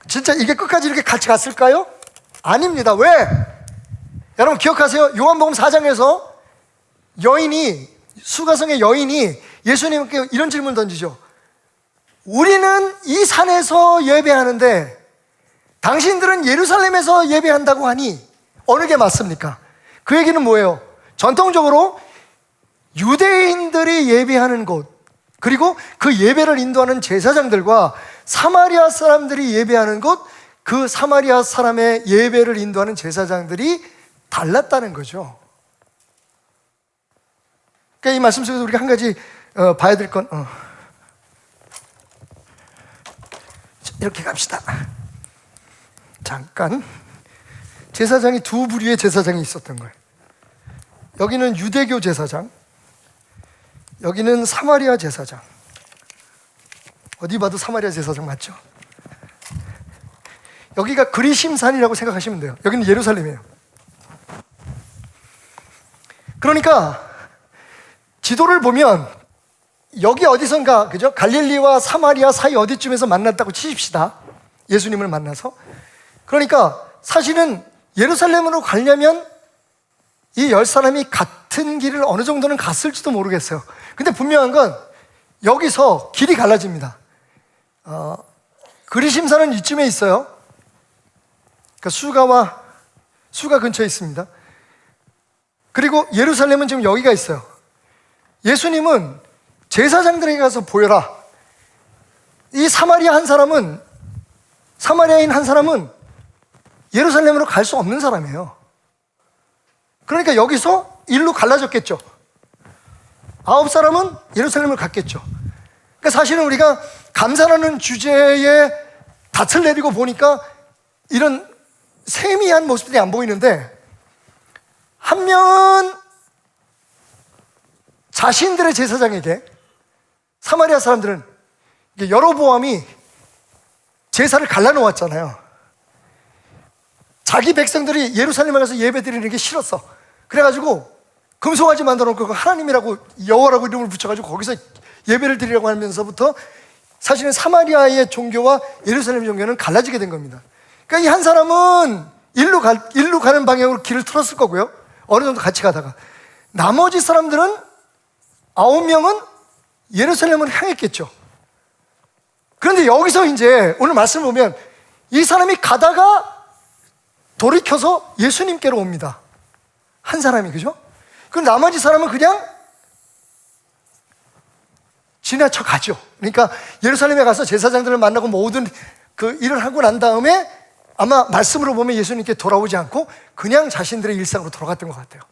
C: 진짜 이게 끝까지 이렇게 같이 갔을까요? 아닙니다. 왜? 여러분 기억하세요? 요한복음 4장에서 여인이 수가성의 여인이 예수님께 이런 질문을 던지죠. 우리는 이 산에서 예배하는데 당신들은 예루살렘에서 예배한다고 하니 어느 게 맞습니까? 그 얘기는 뭐예요? 전통적으로 유대인들이 예배하는 곳, 그리고 그 예배를 인도하는 제사장들과 사마리아 사람들이 예배하는 곳, 그 사마리아 사람의 예배를 인도하는 제사장들이 달랐다는 거죠. 그러니까 이 말씀 속에서 우리가 한 가지 봐야 될 건 이렇게 갑시다. 잠깐. 제사장이 두 부류의 제사장이 있었던 거예요. 여기는 유대교 제사장, 여기는 사마리아 제사장. 어디 봐도 사마리아 제사장 맞죠? 여기가 그리심산이라고 생각하시면 돼요. 여기는 예루살렘이에요. 그러니까 지도를 보면 여기 어디선가, 그죠? 갈릴리와 사마리아 사이 어디쯤에서 만났다고 치십시다. 예수님을 만나서. 그러니까 사실은 예루살렘으로 가려면 이 10사람이 같은 길을 어느 정도는 갔을지도 모르겠어요. 근데 분명한 건 여기서 길이 갈라집니다. 그리심산은 이쯤에 있어요. 그러니까 수가 근처에 있습니다. 그리고 예루살렘은 지금 여기가 있어요. 예수님은 제사장들에게 가서 보여라. 이 사마리아인 한 사람은 예루살렘으로 갈 수 없는 사람이에요. 그러니까 여기서 일로 갈라졌겠죠. 9사람은 예루살렘을 갔겠죠. 그러니까 사실은 우리가 감사라는 주제에 닻을 내리고 보니까 이런 세미한 모습들이 안 보이는데, 한 명은 자신들의 제사장에게, 사마리아 사람들은 여로보암이 제사를 갈라놓았잖아요. 자기 백성들이 예루살렘에 가서 예배 드리는 게 싫었어. 그래가지고 금송아지 만들어 놓고 하나님이라고, 여호와라고 이름을 붙여가지고 거기서 예배를 드리려고 하면서부터 사실은 사마리아의 종교와 예루살렘 종교는 갈라지게 된 겁니다. 그러니까 이 한 사람은 일로 가는 방향으로 길을 틀었을 거고요. 어느 정도 같이 가다가 나머지 사람들은 9명은 예루살렘을 향했겠죠. 그런데 여기서 이제 오늘 말씀을 보면 이 사람이 가다가 돌이켜서 예수님께로 옵니다. 한 사람이, 그죠? 그럼 나머지 사람은 그냥 지나쳐 가죠. 그러니까 예루살렘에 가서 제사장들을 만나고 모든 그 일을 하고 난 다음에 아마 말씀으로 보면 예수님께 돌아오지 않고 그냥 자신들의 일상으로 돌아갔던 것 같아요.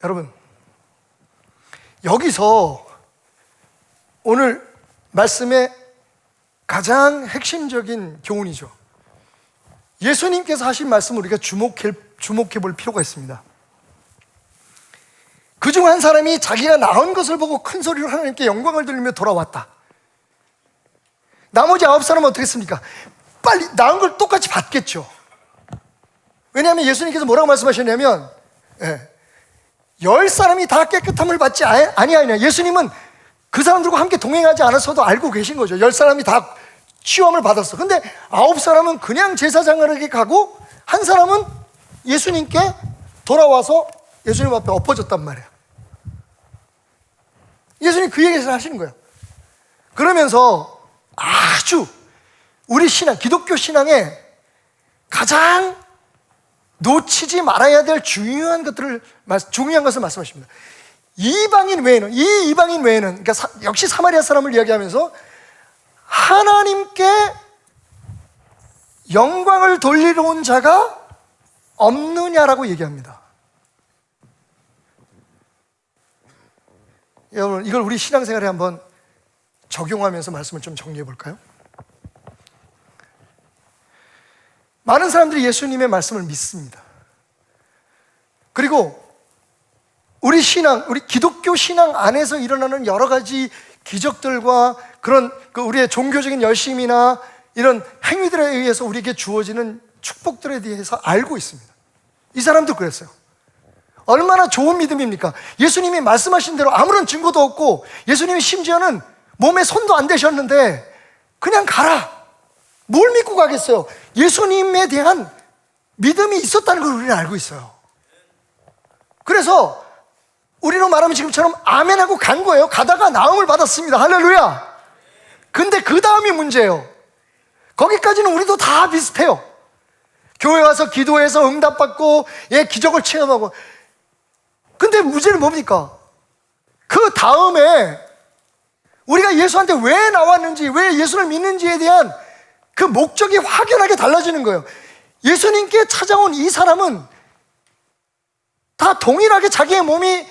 C: 여러분, 여기서 오늘 말씀의 가장 핵심적인 교훈이죠. 예수님께서 하신 말씀을 우리가 주목해 볼 필요가 있습니다. 그중 한 사람이 자기가 낳은 것을 보고 큰 소리로 하나님께 영광을 돌리며 돌아왔다. 나머지 9사람은 어떻게 했습니까? 빨리 낳은 걸 똑같이 받겠죠. 왜냐하면 예수님께서 뭐라고 말씀하셨냐면 10사람이 다 깨끗함을 받지 아니하냐. 예수님은 그 사람들과 함께 동행하지 않았어도 알고 계신 거죠. 10사람이 다 치유함을 받았어. 근데 9사람은 그냥 제사장에게 가고 한 사람은 예수님께 돌아와서 예수님 앞에 엎어졌단 말이에요. 예수님 그 얘기를 하시는 거예요. 그러면서 아주 우리 신앙, 기독교 신앙에 가장 놓치지 말아야 될 중요한 것을 말씀하십니다. 이방인 외에는, 그러니까 역시 사마리아 사람을 이야기하면서 하나님께 영광을 돌리러 온 자가 없느냐라고 얘기합니다. 여러분, 이걸 우리 신앙생활에 한번 적용하면서 말씀을 좀 정리해 볼까요? 많은 사람들이 예수님의 말씀을 믿습니다. 그리고 우리 기독교 신앙 안에서 일어나는 여러 가지 기적들과 그런 우리의 종교적인 열심이나 이런 행위들에 의해서 우리에게 주어지는 축복들에 대해서 알고 있습니다. 이 사람도 그랬어요. 얼마나 좋은 믿음입니까? 예수님이 말씀하신 대로 아무런 증거도 없고 예수님이 심지어는 몸에 손도 안 대셨는데 그냥 가라. 뭘 믿고 가겠어요? 예수님에 대한 믿음이 있었다는 걸 우리는 알고 있어요. 그래서 우리로 말하면 지금처럼 아멘하고 간 거예요. 가다가 나음을 받았습니다. 할렐루야. 근데 그 다음이 문제예요. 거기까지는 우리도 다 비슷해요. 교회 와서 기도해서 응답받고 기적을 체험하고. 근데 문제는 뭡니까? 그 다음에 우리가 예수한테 왜 나왔는지, 왜 예수를 믿는지에 대한 그 목적이 확연하게 달라지는 거예요. 예수님께 찾아온 이 사람은 다 동일하게 자기의 몸이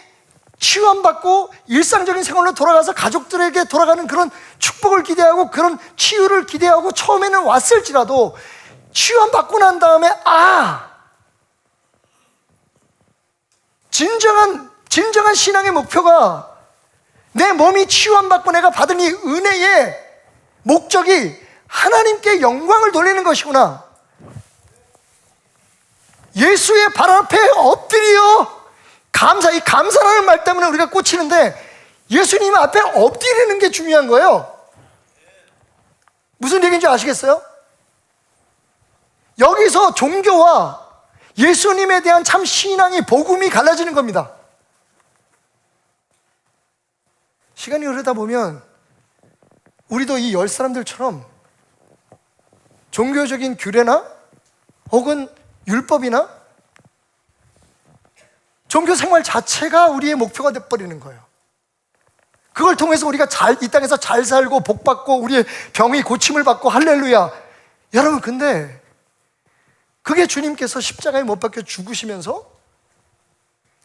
C: 치유받고 일상적인 생활로 돌아가서 가족들에게 돌아가는 그런 축복을 기대하고 그런 치유를 기대하고 처음에는 왔을지라도 치유받고 난 다음에 진정한 신앙의 목표가 내 몸이 치유받고 내가 받은 이 은혜의 목적이 하나님께 영광을 돌리는 것이구나. 예수의 발 앞에 엎드려 이 감사라는 말 때문에 우리가 꽂히는데 예수님 앞에 엎드리는 게 중요한 거예요. 무슨 얘기인지 아시겠어요? 여기서 종교와 예수님에 대한 참 신앙이 복음이 갈라지는 겁니다. 시간이 흐르다 보면 우리도 이 10사람들처럼 종교적인 규례나 혹은 율법이나 종교 생활 자체가 우리의 목표가 돼버리는 거예요. 그걸 통해서 우리가 이 땅에서 잘 살고 복받고 우리의 병이 고침을 받고 할렐루야. 여러분, 근데 그게 주님께서 십자가에 못 박혀 죽으시면서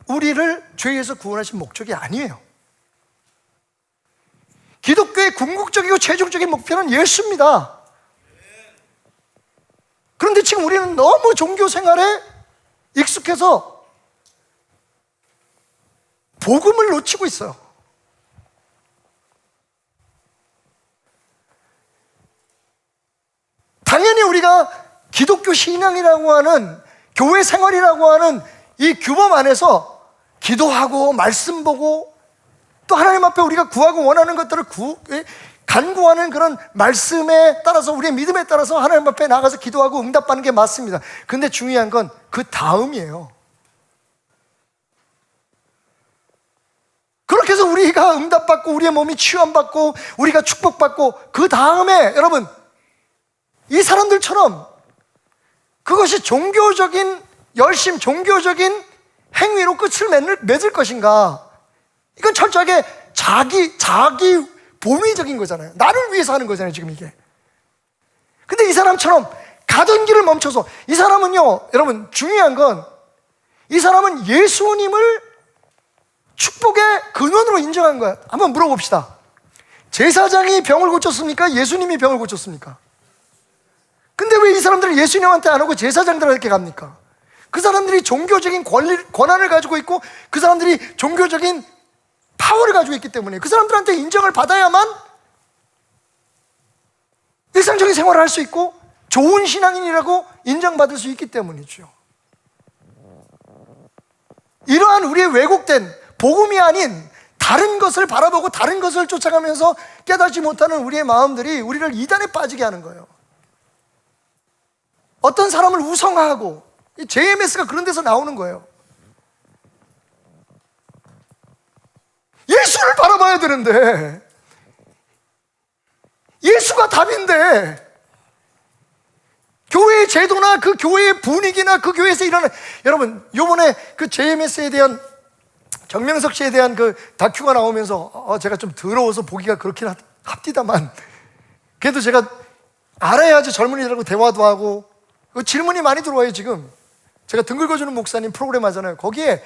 C: 우리를 죄에서 구원하신 목적이 아니에요. 기독교의 궁극적이고 최종적인 목표는 예수입니다. 그런데 지금 우리는 너무 종교 생활에 익숙해서 복음을 놓치고 있어요. 당연히 우리가 기독교 신앙이라고 하는 교회 생활이라고 하는 이 규범 안에서 기도하고 말씀 보고 또 하나님 앞에 우리가 구하고 원하는 것들을 간구하는 그런 말씀에 따라서 우리의 믿음에 따라서 하나님 앞에 나가서 기도하고 응답받는 게 맞습니다. 근데 중요한 건 그 다음이에요. 그렇게 해서 우리가 응답받고 우리의 몸이 치유받고 우리가 축복받고 그 다음에 여러분 이 사람들처럼 그것이 종교적인 열심, 종교적인 행위로 끝을 맺을 것인가? 이건 철저하게 자기 본위적인 거잖아요. 나를 위해서 하는 거잖아요, 지금 이게. 근데 이 사람처럼 가던 길을 멈춰서 이 사람은요, 여러분 중요한 건 이 사람은 예수님을 축복의 근원으로 인정한 거야. 한번 물어봅시다. 제사장이 병을 고쳤습니까? 예수님이 병을 고쳤습니까? 근데 왜 이 사람들은 예수님한테 안 오고 제사장들한테 갑니까? 그 사람들이 종교적인 권한을 가지고 있고 그 사람들이 종교적인 파워를 가지고 있기 때문에 그 사람들한테 인정을 받아야만 일상적인 생활을 할 수 있고 좋은 신앙인이라고 인정받을 수 있기 때문이죠. 이러한 우리의 왜곡된 복음이 아닌 다른 것을 바라보고 다른 것을 쫓아가면서 깨닫지 못하는 우리의 마음들이 우리를 이단에 빠지게 하는 거예요. 어떤 사람을 우상화하고 JMS가 그런 데서 나오는 거예요. 예수를 바라봐야 되는데 예수가 답인데 교회의 제도나 그 교회의 분위기나 그 교회에서 일어나는 여러분 요번에 그 JMS에 대한 정명석 씨에 대한 그 다큐가 나오면서 제가 좀 더러워서 보기가 그렇긴 합디다만 그래도 제가 알아야지 젊은이들하고 대화도 하고 질문이 많이 들어와요. 지금 제가 등 긁어주는 목사님 프로그램 하잖아요. 거기에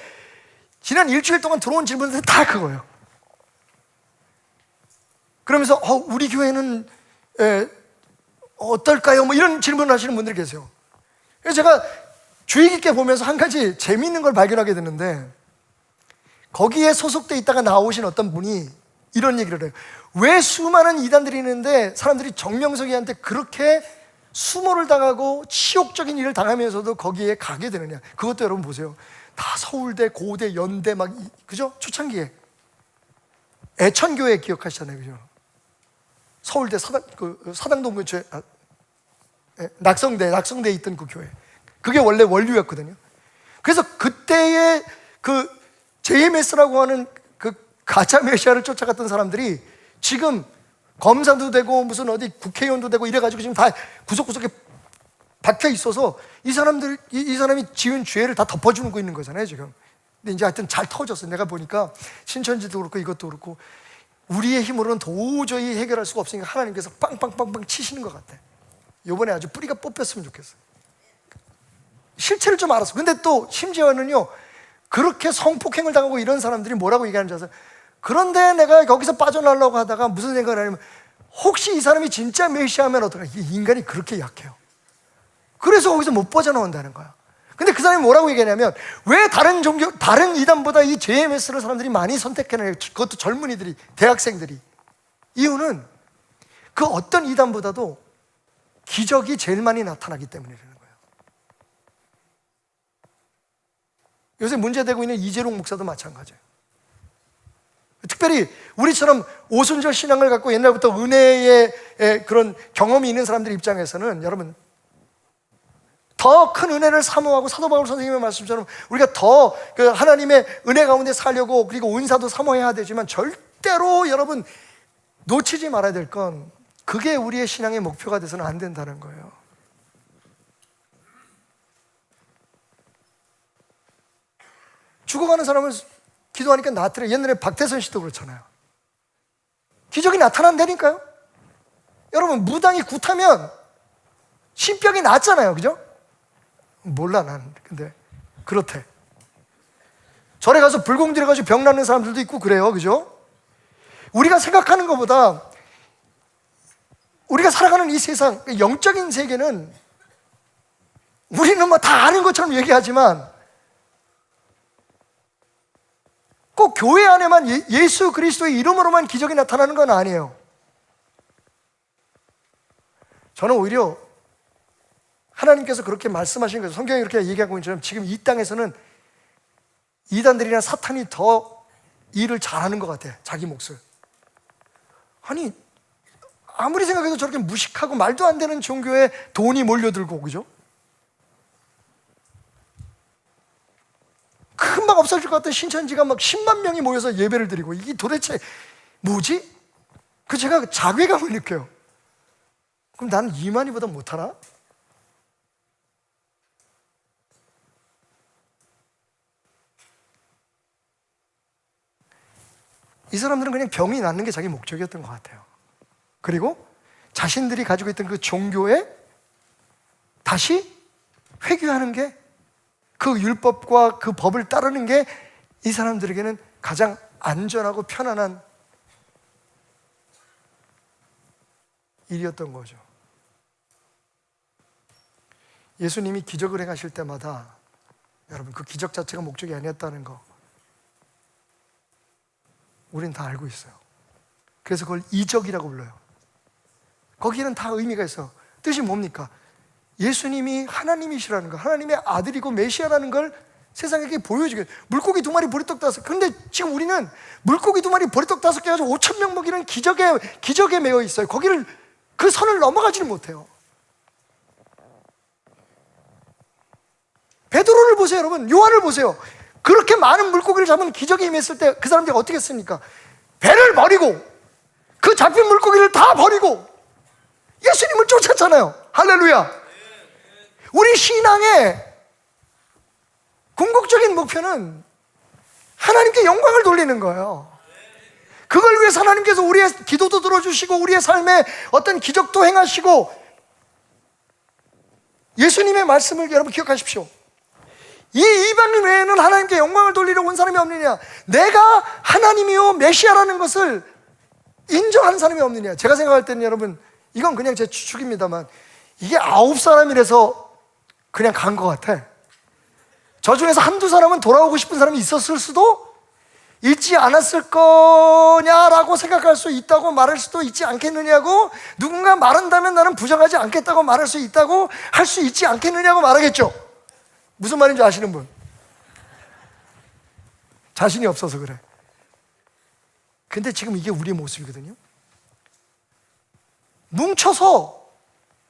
C: 지난 일주일 동안 들어온 질문들은 다 그거예요. 그러면서 우리 교회는 어떨까요? 뭐 이런 질문을 하시는 분들이 계세요. 그래서 제가 주의 깊게 보면서 한 가지 재미있는 걸 발견하게 되는데 거기에 소속돼 있다가 나오신 어떤 분이 이런 얘기를 해요. 왜 수많은 이단들이 있는데 사람들이 정명석이한테 그렇게 수모를 당하고 치욕적인 일을 당하면서도 거기에 가게 되느냐. 그것도 여러분 보세요. 다 서울대, 고대, 연대 막 그죠? 초창기에 애천교회 기억하시잖아요, 그죠? 서울대 사당동 근처에 낙성대에 있던 그 교회. 그게 원래 원류였거든요. 그래서 그때의 그 JMS라고 하는 그 가짜 메시아를 쫓아갔던 사람들이 지금 검사도 되고 무슨 어디 국회의원도 되고 이래가지고 지금 다 구석구석에 박혀 있어서 이 사람이 지은 죄를 다 덮어주고 있는 거잖아요 지금. 근데 이제 하여튼 잘 터졌어. 내가 보니까 신천지도 그렇고 이것도 그렇고 우리의 힘으로는 도저히 해결할 수가 없으니까 하나님께서 빵빵빵빵 치시는 것 같아. 이번에 아주 뿌리가 뽑혔으면 좋겠어. 실체를 좀 알았어. 근데 또 심지어는요, 그렇게 성폭행을 당하고 이런 사람들이 뭐라고 얘기하는지 아세요? 그런데 내가 여기서 빠져나가려고 하다가 무슨 생각을 하냐면, 혹시 이 사람이 진짜 메시아면 어떨까? 인간이 그렇게 약해요. 그래서 거기서 못 빠져나온다는 거야. 근데 그 사람이 뭐라고 얘기하냐면, 왜 다른 종교, 다른 이단보다 이 JMS를 사람들이 많이 선택하냐, 그것도 젊은이들이, 대학생들이. 이유는 그 어떤 이단보다도 기적이 제일 많이 나타나기 때문이라는 거예요. 요새 문제되고 있는 이재룡 목사도 마찬가지예요. 특별히 우리처럼 오순절 신앙을 갖고 옛날부터 은혜의 그런 경험이 있는 사람들 입장에서는 여러분, 더 큰 은혜를 사모하고 사도 바울 선생님의 말씀처럼 우리가 더 그 하나님의 은혜 가운데 살려고, 그리고 은사도 사모해야 되지만 절대로 여러분 놓치지 말아야 될 건, 그게 우리의 신앙의 목표가 돼서는 안 된다는 거예요. 죽어가는 사람을 기도하니까 낫더래. 옛날에 박태선 씨도 그렇잖아요. 기적이 나타난다니까요. 여러분, 무당이 굿하면 신병이 낫잖아요, 그죠? 몰라 나는. 근데 그렇대. 절에 가서 불공 들여가지고 병 낫는 사람들도 있고 그래요, 그죠? 우리가 생각하는 것보다 우리가 살아가는 이 세상, 영적인 세계는 우리는 뭐 다 아는 것처럼 얘기하지만 꼭 교회 안에만 예수 그리스도의 이름으로만 기적이 나타나는 건 아니에요. 저는 오히려 하나님께서 그렇게 말씀하신 거죠. 성경이 그렇게 얘기하고 있는 것처럼 지금 이 땅에서는 이단들이나 사탄이 더 일을 잘하는 것 같아. 자기 몫을. 아니, 아무리 생각해도 저렇게 무식하고 말도 안 되는 종교에 돈이 몰려들고, 그죠? 금방 없어질 것 같은 신천지가 막 10만 명이 모여서 예배를 드리고, 이게 도대체 뭐지? 그 제가 자괴감을 느껴요. 그럼 나는 이만희보다 못하나? 이 사람들은 그냥 병이 낫는 게 자기 목적이었던 것 같아요. 그리고 자신들이 가지고 있던 그 종교에 다시 회귀하는 게, 그 율법과 그 법을 따르는 게 이 사람들에게는 가장 안전하고 편안한 일이었던 거죠. 예수님이 기적을 행하실 때마다 여러분, 그 기적 자체가 목적이 아니었다는 거 우린 다 알고 있어요. 그래서 그걸 이적이라고 불러요. 거기에는 다 의미가 있어요. 뜻이 뭡니까? 예수님이 하나님이시라는 거, 하나님의 아들이고 메시아라는 걸 세상에게 보여주게. 물고기 2마리 보리떡 5. 근데 지금 우리는 물고기 2마리 보리떡 5개 가지고 5,000명 먹이는 기적에 매여 있어요. 거기를, 그 선을 넘어가지를 못해요. 베드로를 보세요, 여러분. 요한을 보세요. 그렇게 많은 물고기를 잡은 기적이 임했을 때 그 사람들이 어떻게 했습니까? 배를 버리고 그 잡힌 물고기를 다 버리고 예수님을 쫓았잖아요. 할렐루야. 우리 신앙의 궁극적인 목표는 하나님께 영광을 돌리는 거예요. 그걸 위해서 하나님께서 우리의 기도도 들어주시고 우리의 삶에 어떤 기적도 행하시고, 예수님의 말씀을 여러분 기억하십시오. 이 이방인 외에는 하나님께 영광을 돌리러 온 사람이 없느냐? 내가 하나님이요 메시아라는 것을 인정하는 사람이 없느냐? 제가 생각할 때는 여러분, 이건 그냥 제 추측입니다만, 이게 9사람이라서 그냥 간 것 같아. 저 중에서 1-2사람은 돌아오고 싶은 사람이 있었을 수도 있지 않았을 거냐라고 생각할 수 있다고 말할 수도 있지 않겠느냐고, 누군가 말한다면 나는 부정하지 않겠다고 말할 수 있다고 할 수 있지 않겠느냐고 말하겠죠. 무슨 말인지 아시는 분? 자신이 없어서 그래. 근데 지금 이게 우리의 모습이거든요. 뭉쳐서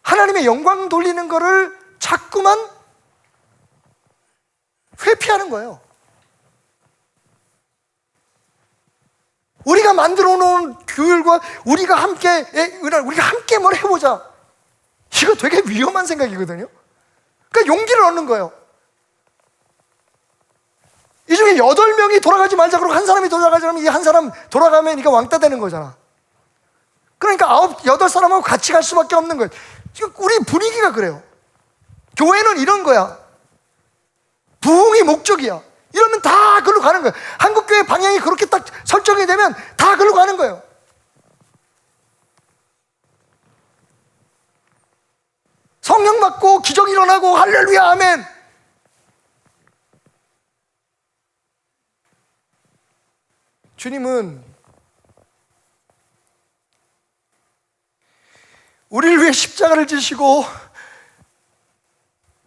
C: 하나님의 영광 돌리는 거를 자꾸만 회피하는 거예요. 우리가 만들어 놓은 규율과 우리가 함께 뭘 해보자. 이거 되게 위험한 생각이거든요. 그러니까 용기를 얻는 거예요. 이 중에 8명이 돌아가지 말자 그러고 한 사람이 돌아가지 않으면 이 한 사람 돌아가면 이거 왕따 되는 거잖아. 그러니까 8사람하고 같이 갈 수밖에 없는 거예요. 지금 우리 분위기가 그래요. 교회는 이런 거야. 부흥이 목적이야. 이러면 다 그걸로 가는 거예요. 한국교회 방향이 그렇게 딱 설정이 되면 다 그걸로 가는 거예요. 성령 받고 기적이 일어나고 할렐루야 아멘. 주님은 우리를 위해 십자가를 지시고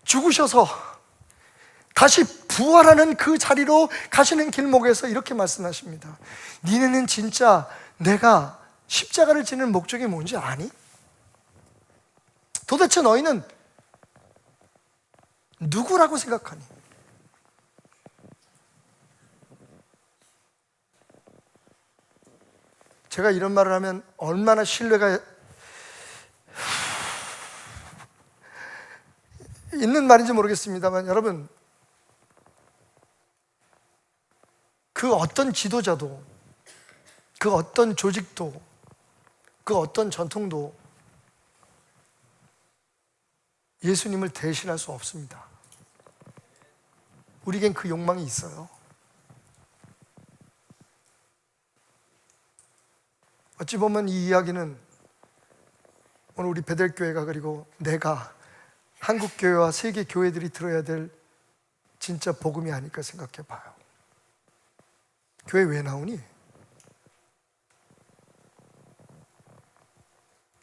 C: 죽으셔서 다시 부활하는 그 자리로 가시는 길목에서 이렇게 말씀하십니다. 니네는 진짜 내가 십자가를 지는 목적이 뭔지 아니? 도대체 너희는 누구라고 생각하니? 제가 이런 말을 하면 얼마나 신뢰가 있는 말인지 모르겠습니다만 여러분, 그 어떤 지도자도, 그 어떤 조직도, 그 어떤 전통도 예수님을 대신할 수 없습니다. 우리에겐 그 욕망이 있어요. 어찌 보면 이 이야기는 오늘 우리 베델교회가 그리고 내가 한국교회와 세계 교회들이 들어야 될 진짜 복음이 아닐까 생각해 봐요. 교회 왜 나오니?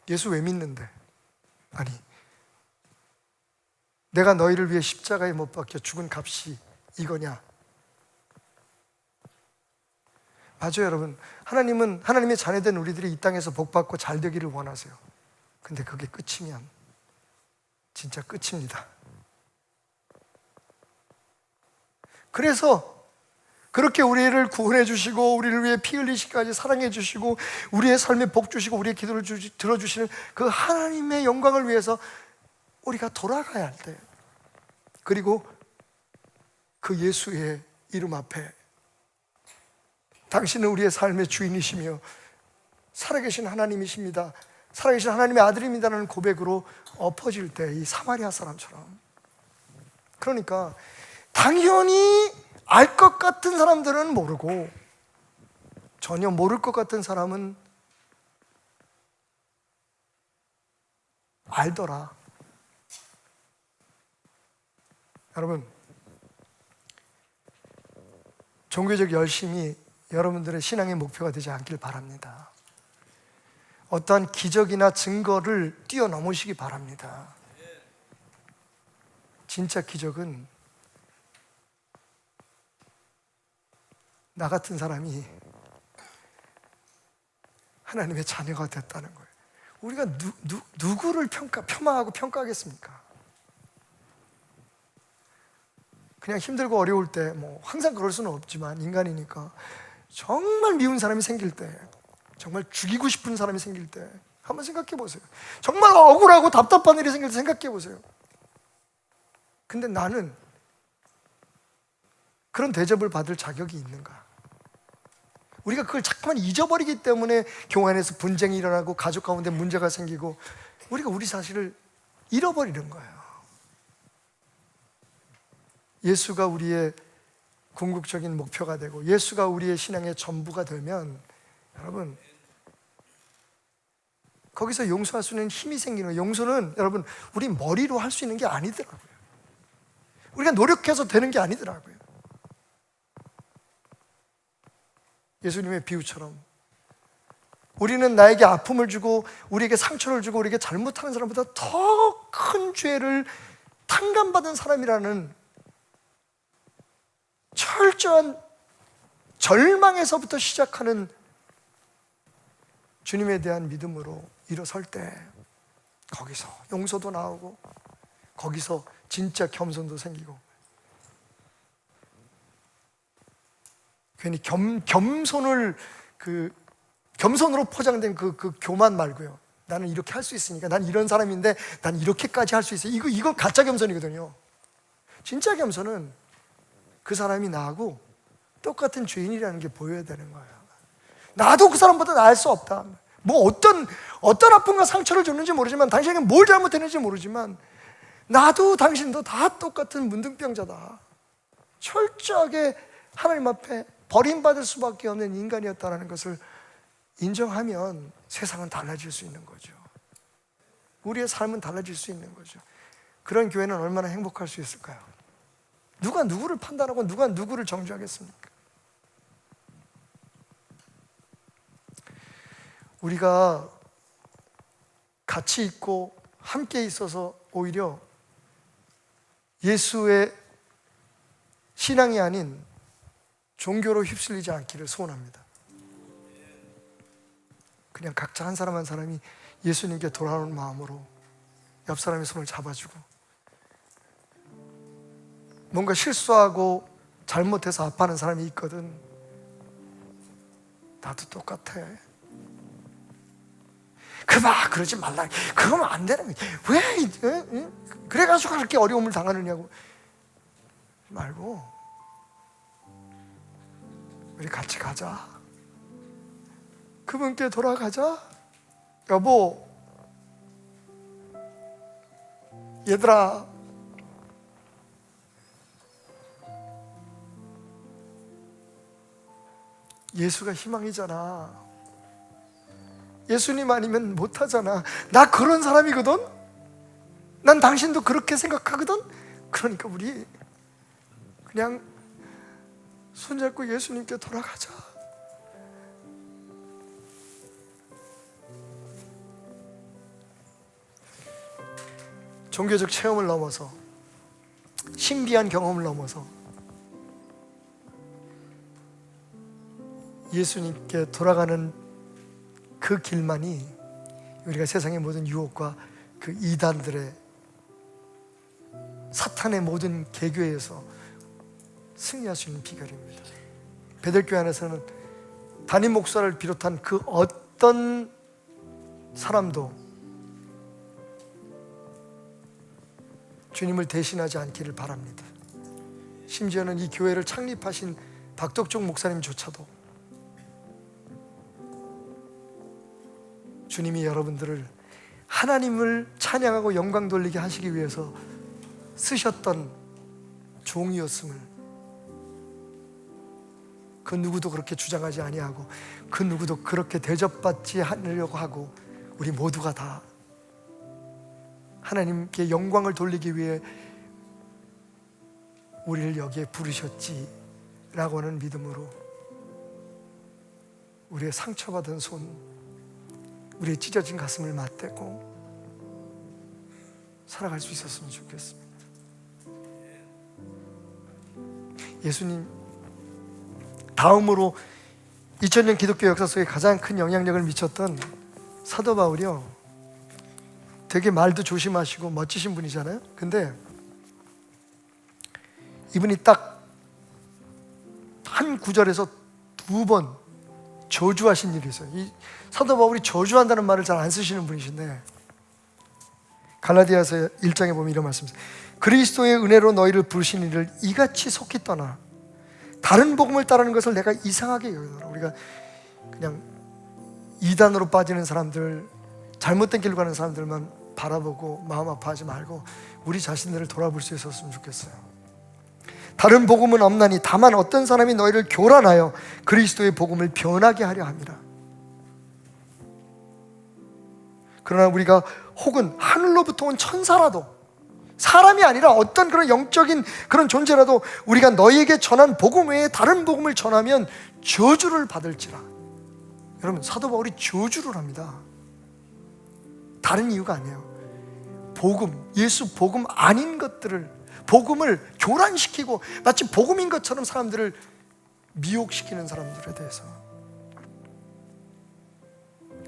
C: 예수 왜 믿는데? 아니, 내가 너희를 위해 십자가에 못 박혀 죽은 값이 이거냐? 맞아요, 여러분. 하나님은 하나님의 자녀된 우리들이 이 땅에서 복받고 잘 되기를 원하세요. 근데 그게 끝이면 진짜 끝입니다. 그래서 그렇게 우리를 구원해 주시고 우리를 위해 피 흘리시기까지 사랑해 주시고 우리의 삶에 복 주시고 우리의 기도를 들어주시는 그 하나님의 영광을 위해서 우리가 돌아가야 할 때, 그리고 그 예수의 이름 앞에 당신은 우리의 삶의 주인이시며 살아계신 하나님이십니다, 살아계신 하나님의 아들입니다라는 고백으로 엎어질 때 이 사마리아 사람처럼, 그러니까 당연히 알 것 같은 사람들은 모르고 전혀 모를 것 같은 사람은 알더라. 여러분, 종교적 열심이 여러분들의 신앙의 목표가 되지 않길 바랍니다. 어떠한 기적이나 증거를 뛰어넘으시기 바랍니다. 진짜 기적은 나 같은 사람이 하나님의 자녀가 됐다는 거예요. 우리가 누구를 폄하하고 평가하겠습니까? 그냥 힘들고 어려울 때, 뭐 항상 그럴 수는 없지만 인간이니까 정말 미운 사람이 생길 때, 정말 죽이고 싶은 사람이 생길 때 한번 생각해 보세요. 정말 억울하고 답답한 일이 생길 때 생각해 보세요. 근데 나는 그런 대접을 받을 자격이 있는가? 우리가 그걸 자꾸만 잊어버리기 때문에 교회 안에서 분쟁이 일어나고 가족 가운데 문제가 생기고 우리가 우리 사실을 잃어버리는 거예요. 예수가 우리의 궁극적인 목표가 되고 예수가 우리의 신앙의 전부가 되면 여러분, 거기서 용서할 수 있는 힘이 생기는 거예요. 용서는 여러분 우리 머리로 할 수 있는 게 아니더라고요. 우리가 노력해서 되는 게 아니더라고요. 예수님의 비유처럼 우리는 나에게 아픔을 주고 우리에게 상처를 주고 우리에게 잘못하는 사람보다 더 큰 죄를 탕감받은 사람이라는 철저한 절망에서부터 시작하는 주님에 대한 믿음으로 일어설 때 거기서 용서도 나오고 거기서 진짜 겸손도 생기고, 괜히 겸손을 그 겸손으로 포장된 그 교만 말고요. 나는 이렇게 할 수 있으니까, 난 이런 사람인데 난 이렇게까지 할 수 있어요. 이거 가짜 겸손이거든요. 진짜 겸손은 그 사람이 나하고 똑같은 죄인이라는 게 보여야 되는 거예요. 나도 그 사람보다 나을 수 없다. 뭐 어떤 아픔과 상처를 줬는지 모르지만, 당신에게 뭘 잘못했는지 모르지만, 나도 당신도 다 똑같은 문둥병자다. 철저하게 하나님 앞에 버림받을 수밖에 없는 인간이었다는 것을 인정하면 세상은 달라질 수 있는 거죠. 우리의 삶은 달라질 수 있는 거죠. 그런 교회는 얼마나 행복할 수 있을까요? 누가 누구를 판단하고 누가 누구를 정죄하겠습니까? 우리가 같이 있고 함께 있어서 오히려 예수의 신앙이 아닌 종교로 휩쓸리지 않기를 소원합니다. 그냥 각자 한 사람 한 사람이 예수님께 돌아오는 마음으로 옆 사람의 손을 잡아주고, 뭔가 실수하고 잘못해서 아파하는 사람이 있거든. 나도 똑같아. 그러지 말라. 그러면 안 되는 거야. 왜? 그래가지고 그렇게 어려움을 당하느냐고. 말고 우리 같이 가자. 그분께 돌아가자. 여보, 얘들아, 예수가 희망이잖아. 예수님 아니면 못하잖아. 나 그런 사람이거든. 난 당신도 그렇게 생각하거든. 그러니까 우리 그냥 손잡고 예수님께 돌아가자. 종교적 체험을 넘어서, 신비한 경험을 넘어서 예수님께 돌아가는 그 길만이 우리가 세상의 모든 유혹과 그 이단들의, 사탄의 모든 계교에서 승리할 수 있는 비결입니다. 베들교회 안에서는 담임 목사를 비롯한 그 어떤 사람도 주님을 대신하지 않기를 바랍니다. 심지어는 이 교회를 창립하신 박덕종 목사님조차도 주님이 여러분들을 하나님을 찬양하고 영광 돌리게 하시기 위해서 쓰셨던 종이었음을 그 누구도 그렇게 주장하지 아니하고, 그 누구도 그렇게 대접받지 않으려고 하고, 우리 모두가 다 하나님께 영광을 돌리기 위해 우리를 여기에 부르셨지라고 하는 믿음으로 우리의 상처받은 손, 우리의 찢어진 가슴을 맞대고 살아갈 수 있었으면 좋겠습니다. 예수님 다음으로 2000년 기독교 역사 속에 가장 큰 영향력을 미쳤던 사도 바울이요, 되게 말도 조심하시고 멋지신 분이잖아요. 근데 이분이 딱 한 구절에서 2번 저주하신 일이 있어요. 이 사도 바울이 저주한다는 말을 잘 안 쓰시는 분이신데, 갈라디아서 1장에 보면 이런 말씀 있어요. 그리스도의 은혜로 너희를 부르신 이를 이같이 속히 떠나 다른 복음을 따르는 것을 내가 이상하게 여기노라. 우리가 그냥 이단으로 빠지는 사람들, 잘못된 길로 가는 사람들만 바라보고 마음 아파하지 말고 우리 자신들을 돌아볼 수 있었으면 좋겠어요. 다른 복음은 없나니 다만 어떤 사람이 너희를 교란하여 그리스도의 복음을 변하게 하려 함이라. 그러나 우리가 혹은 하늘로부터 온 천사라도, 사람이 아니라 어떤 그런 영적인 그런 존재라도 우리가 너희에게 전한 복음 외에 다른 복음을 전하면 저주를 받을지라. 여러분, 사도 바울이 저주를 합니다. 다른 이유가 아니에요. 복음, 예수 복음 아닌 것들을, 복음을 교란시키고 마치 복음인 것처럼 사람들을 미혹시키는 사람들에 대해서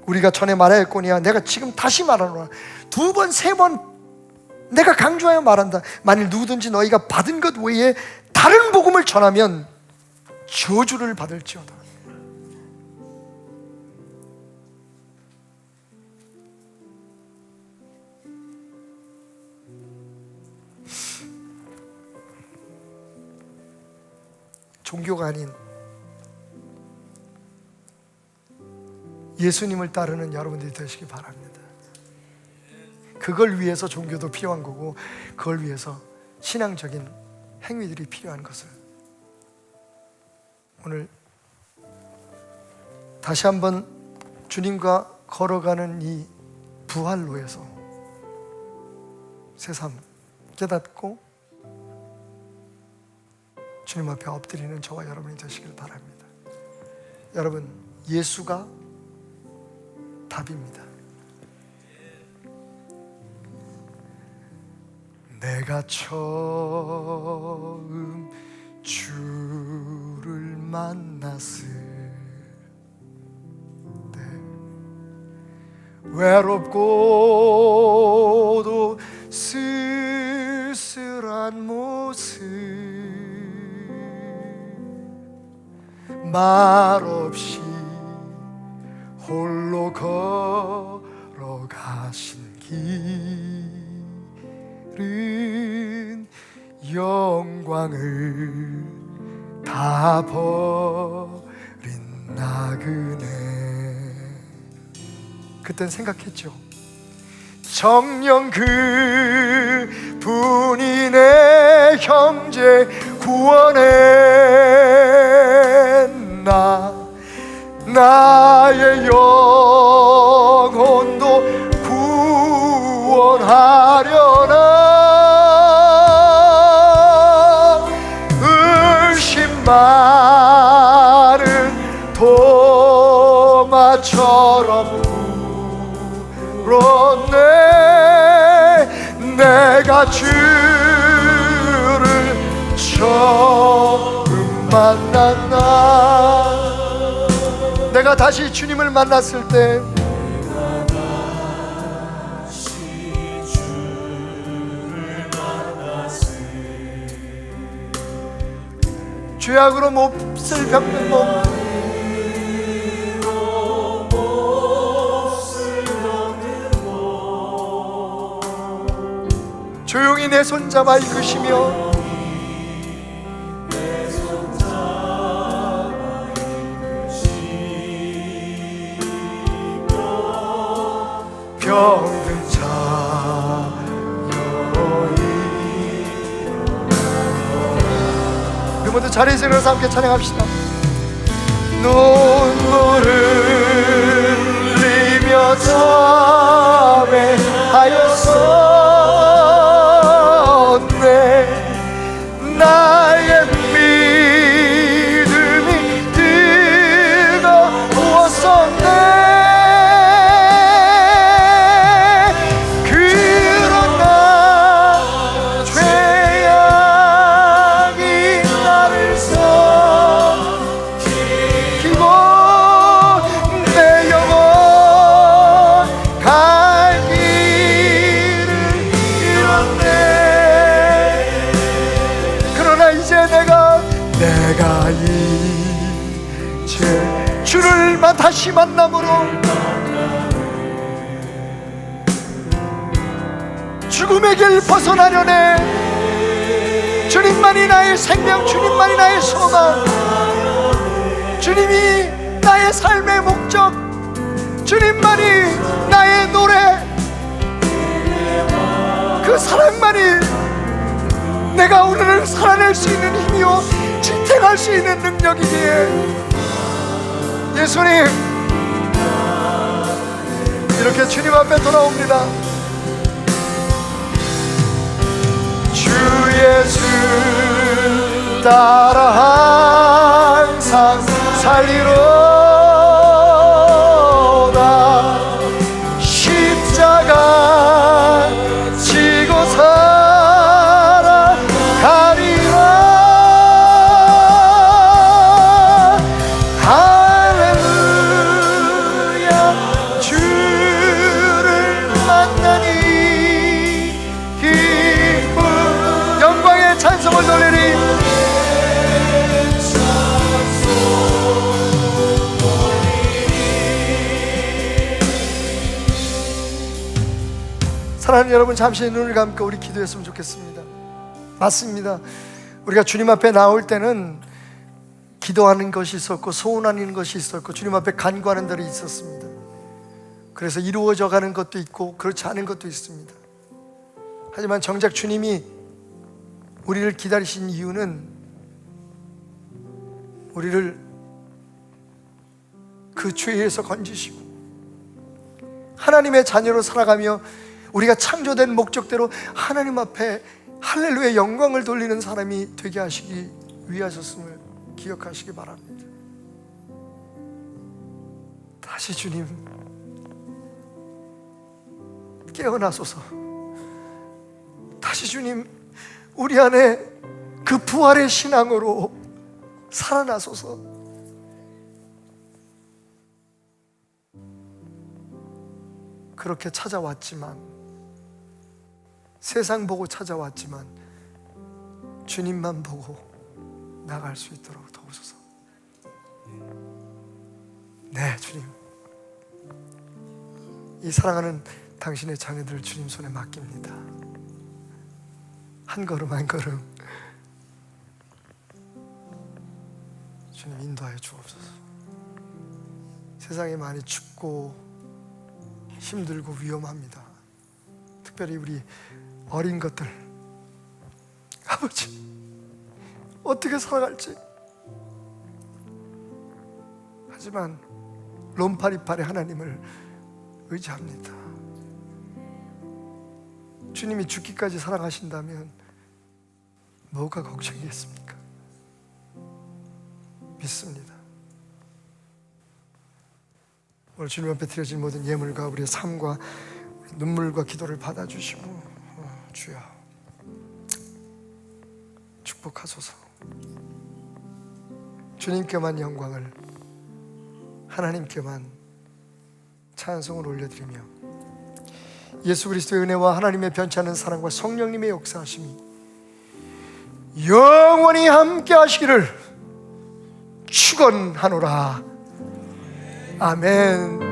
C: 우리가 전에 말하였거니와 내가 지금 다시 말하노라. 2번, 3번 내가 강조하여 말한다. 만일 누구든지 너희가 받은 것 외에 다른 복음을 전하면 저주를 받을지어다. 종교가 아닌 예수님을 따르는 여러분들이 되시기 바랍니다. 그걸 위해서 종교도 필요한 거고, 그걸 위해서 신앙적인 행위들이 필요한 것을 오늘 다시 한번 주님과 걸어가는 이 부활로에서 새삼 깨닫고 주님 앞에 엎드리는 저와 여러분이 되시길 바랍니다. 여러분, 예수가 답입니다. 내가 처음 주를 만났을 때 외롭고도 쓸쓸한 모습, 말없이 홀로 걸어가신 길은 영광을 다 버린 나그네. 그땐 생각했죠. 정녕 그 분이 내 형제 구원했나. 나의 영혼도 구원하려나. 의심 많은 도마처럼 울었네. 내가 주를 처음 만났나. 내가 다시 주님을 만났을 때 죄악으로 몹쓸 병든 몸, 조용히 내 손잡아 이끄시며 병든 자여 일어나. 우리 모두 자리에서 일어나서 함께 찬양합시다. 눈물을 흘리며 참회하였었네. 나의 믿음이 뜨거웠었네. 내가 이제 주를 다시 만남으로 죽음의 길 벗어나려네. 주님만이 나의 생명, 주님만이 나의 소망, 주님이 나의 삶의 목적, 주님만이 나의 노래, 그 사랑만이 내가 오늘을 살아낼 수 있는 힘이요 지탱할 수 있는 능력이기에 예수님, 이렇게 주님 앞에 돌아옵니다. 주 예수 따라 항상 살리로다. 십자가 지고 살아가리라. 찬송을 돌리리. 사랑하는 여러분, 잠시 눈을 감고 우리 기도했으면 좋겠습니다. 맞습니다. 우리가 주님 앞에 나올 때는 기도하는 것이 있었고 소원하는 것이 있었고 주님 앞에 간구하는 날이 있었습니다. 그래서 이루어져 가는 것도 있고 그렇지 않은 것도 있습니다. 하지만 정작 주님이 우리를 기다리신 이유는 우리를 그 죄에서 건지시고 하나님의 자녀로 살아가며 우리가 창조된 목적대로 하나님 앞에 할렐루야 영광을 돌리는 사람이 되게 하시기 위하셨음을 기억하시기 바랍니다. 다시 주님 깨어나소서. 다시 주님 우리 안에 그 부활의 신앙으로 살아나소서. 그렇게 찾아왔지만, 세상 보고 찾아왔지만 주님만 보고 나갈 수 있도록 도우소서. 네, 주님, 이 사랑하는 당신의 자녀들을 주님 손에 맡깁니다. 한 걸음 한 걸음 주님 인도하여 주옵소서. 세상이 많이 춥고 힘들고 위험합니다. 특별히 우리 어린 것들, 아버지 어떻게 살아갈지. 하지만 롬파리팔의 하나님을 의지합니다. 주님이 죽기까지 사랑하신다면 뭐가 걱정이겠습니까? 믿습니다. 오늘 주님 앞에 드려진 모든 예물과 우리의 삶과 눈물과 기도를 받아주시고 주여 축복하소서. 주님께만 영광을, 하나님께만 찬송을 올려드리며 예수 그리스도의 은혜와 하나님의 변치 않는 사랑과 성령님의 역사하심이 영원히 함께 하시기를 축원하노라. 아멘.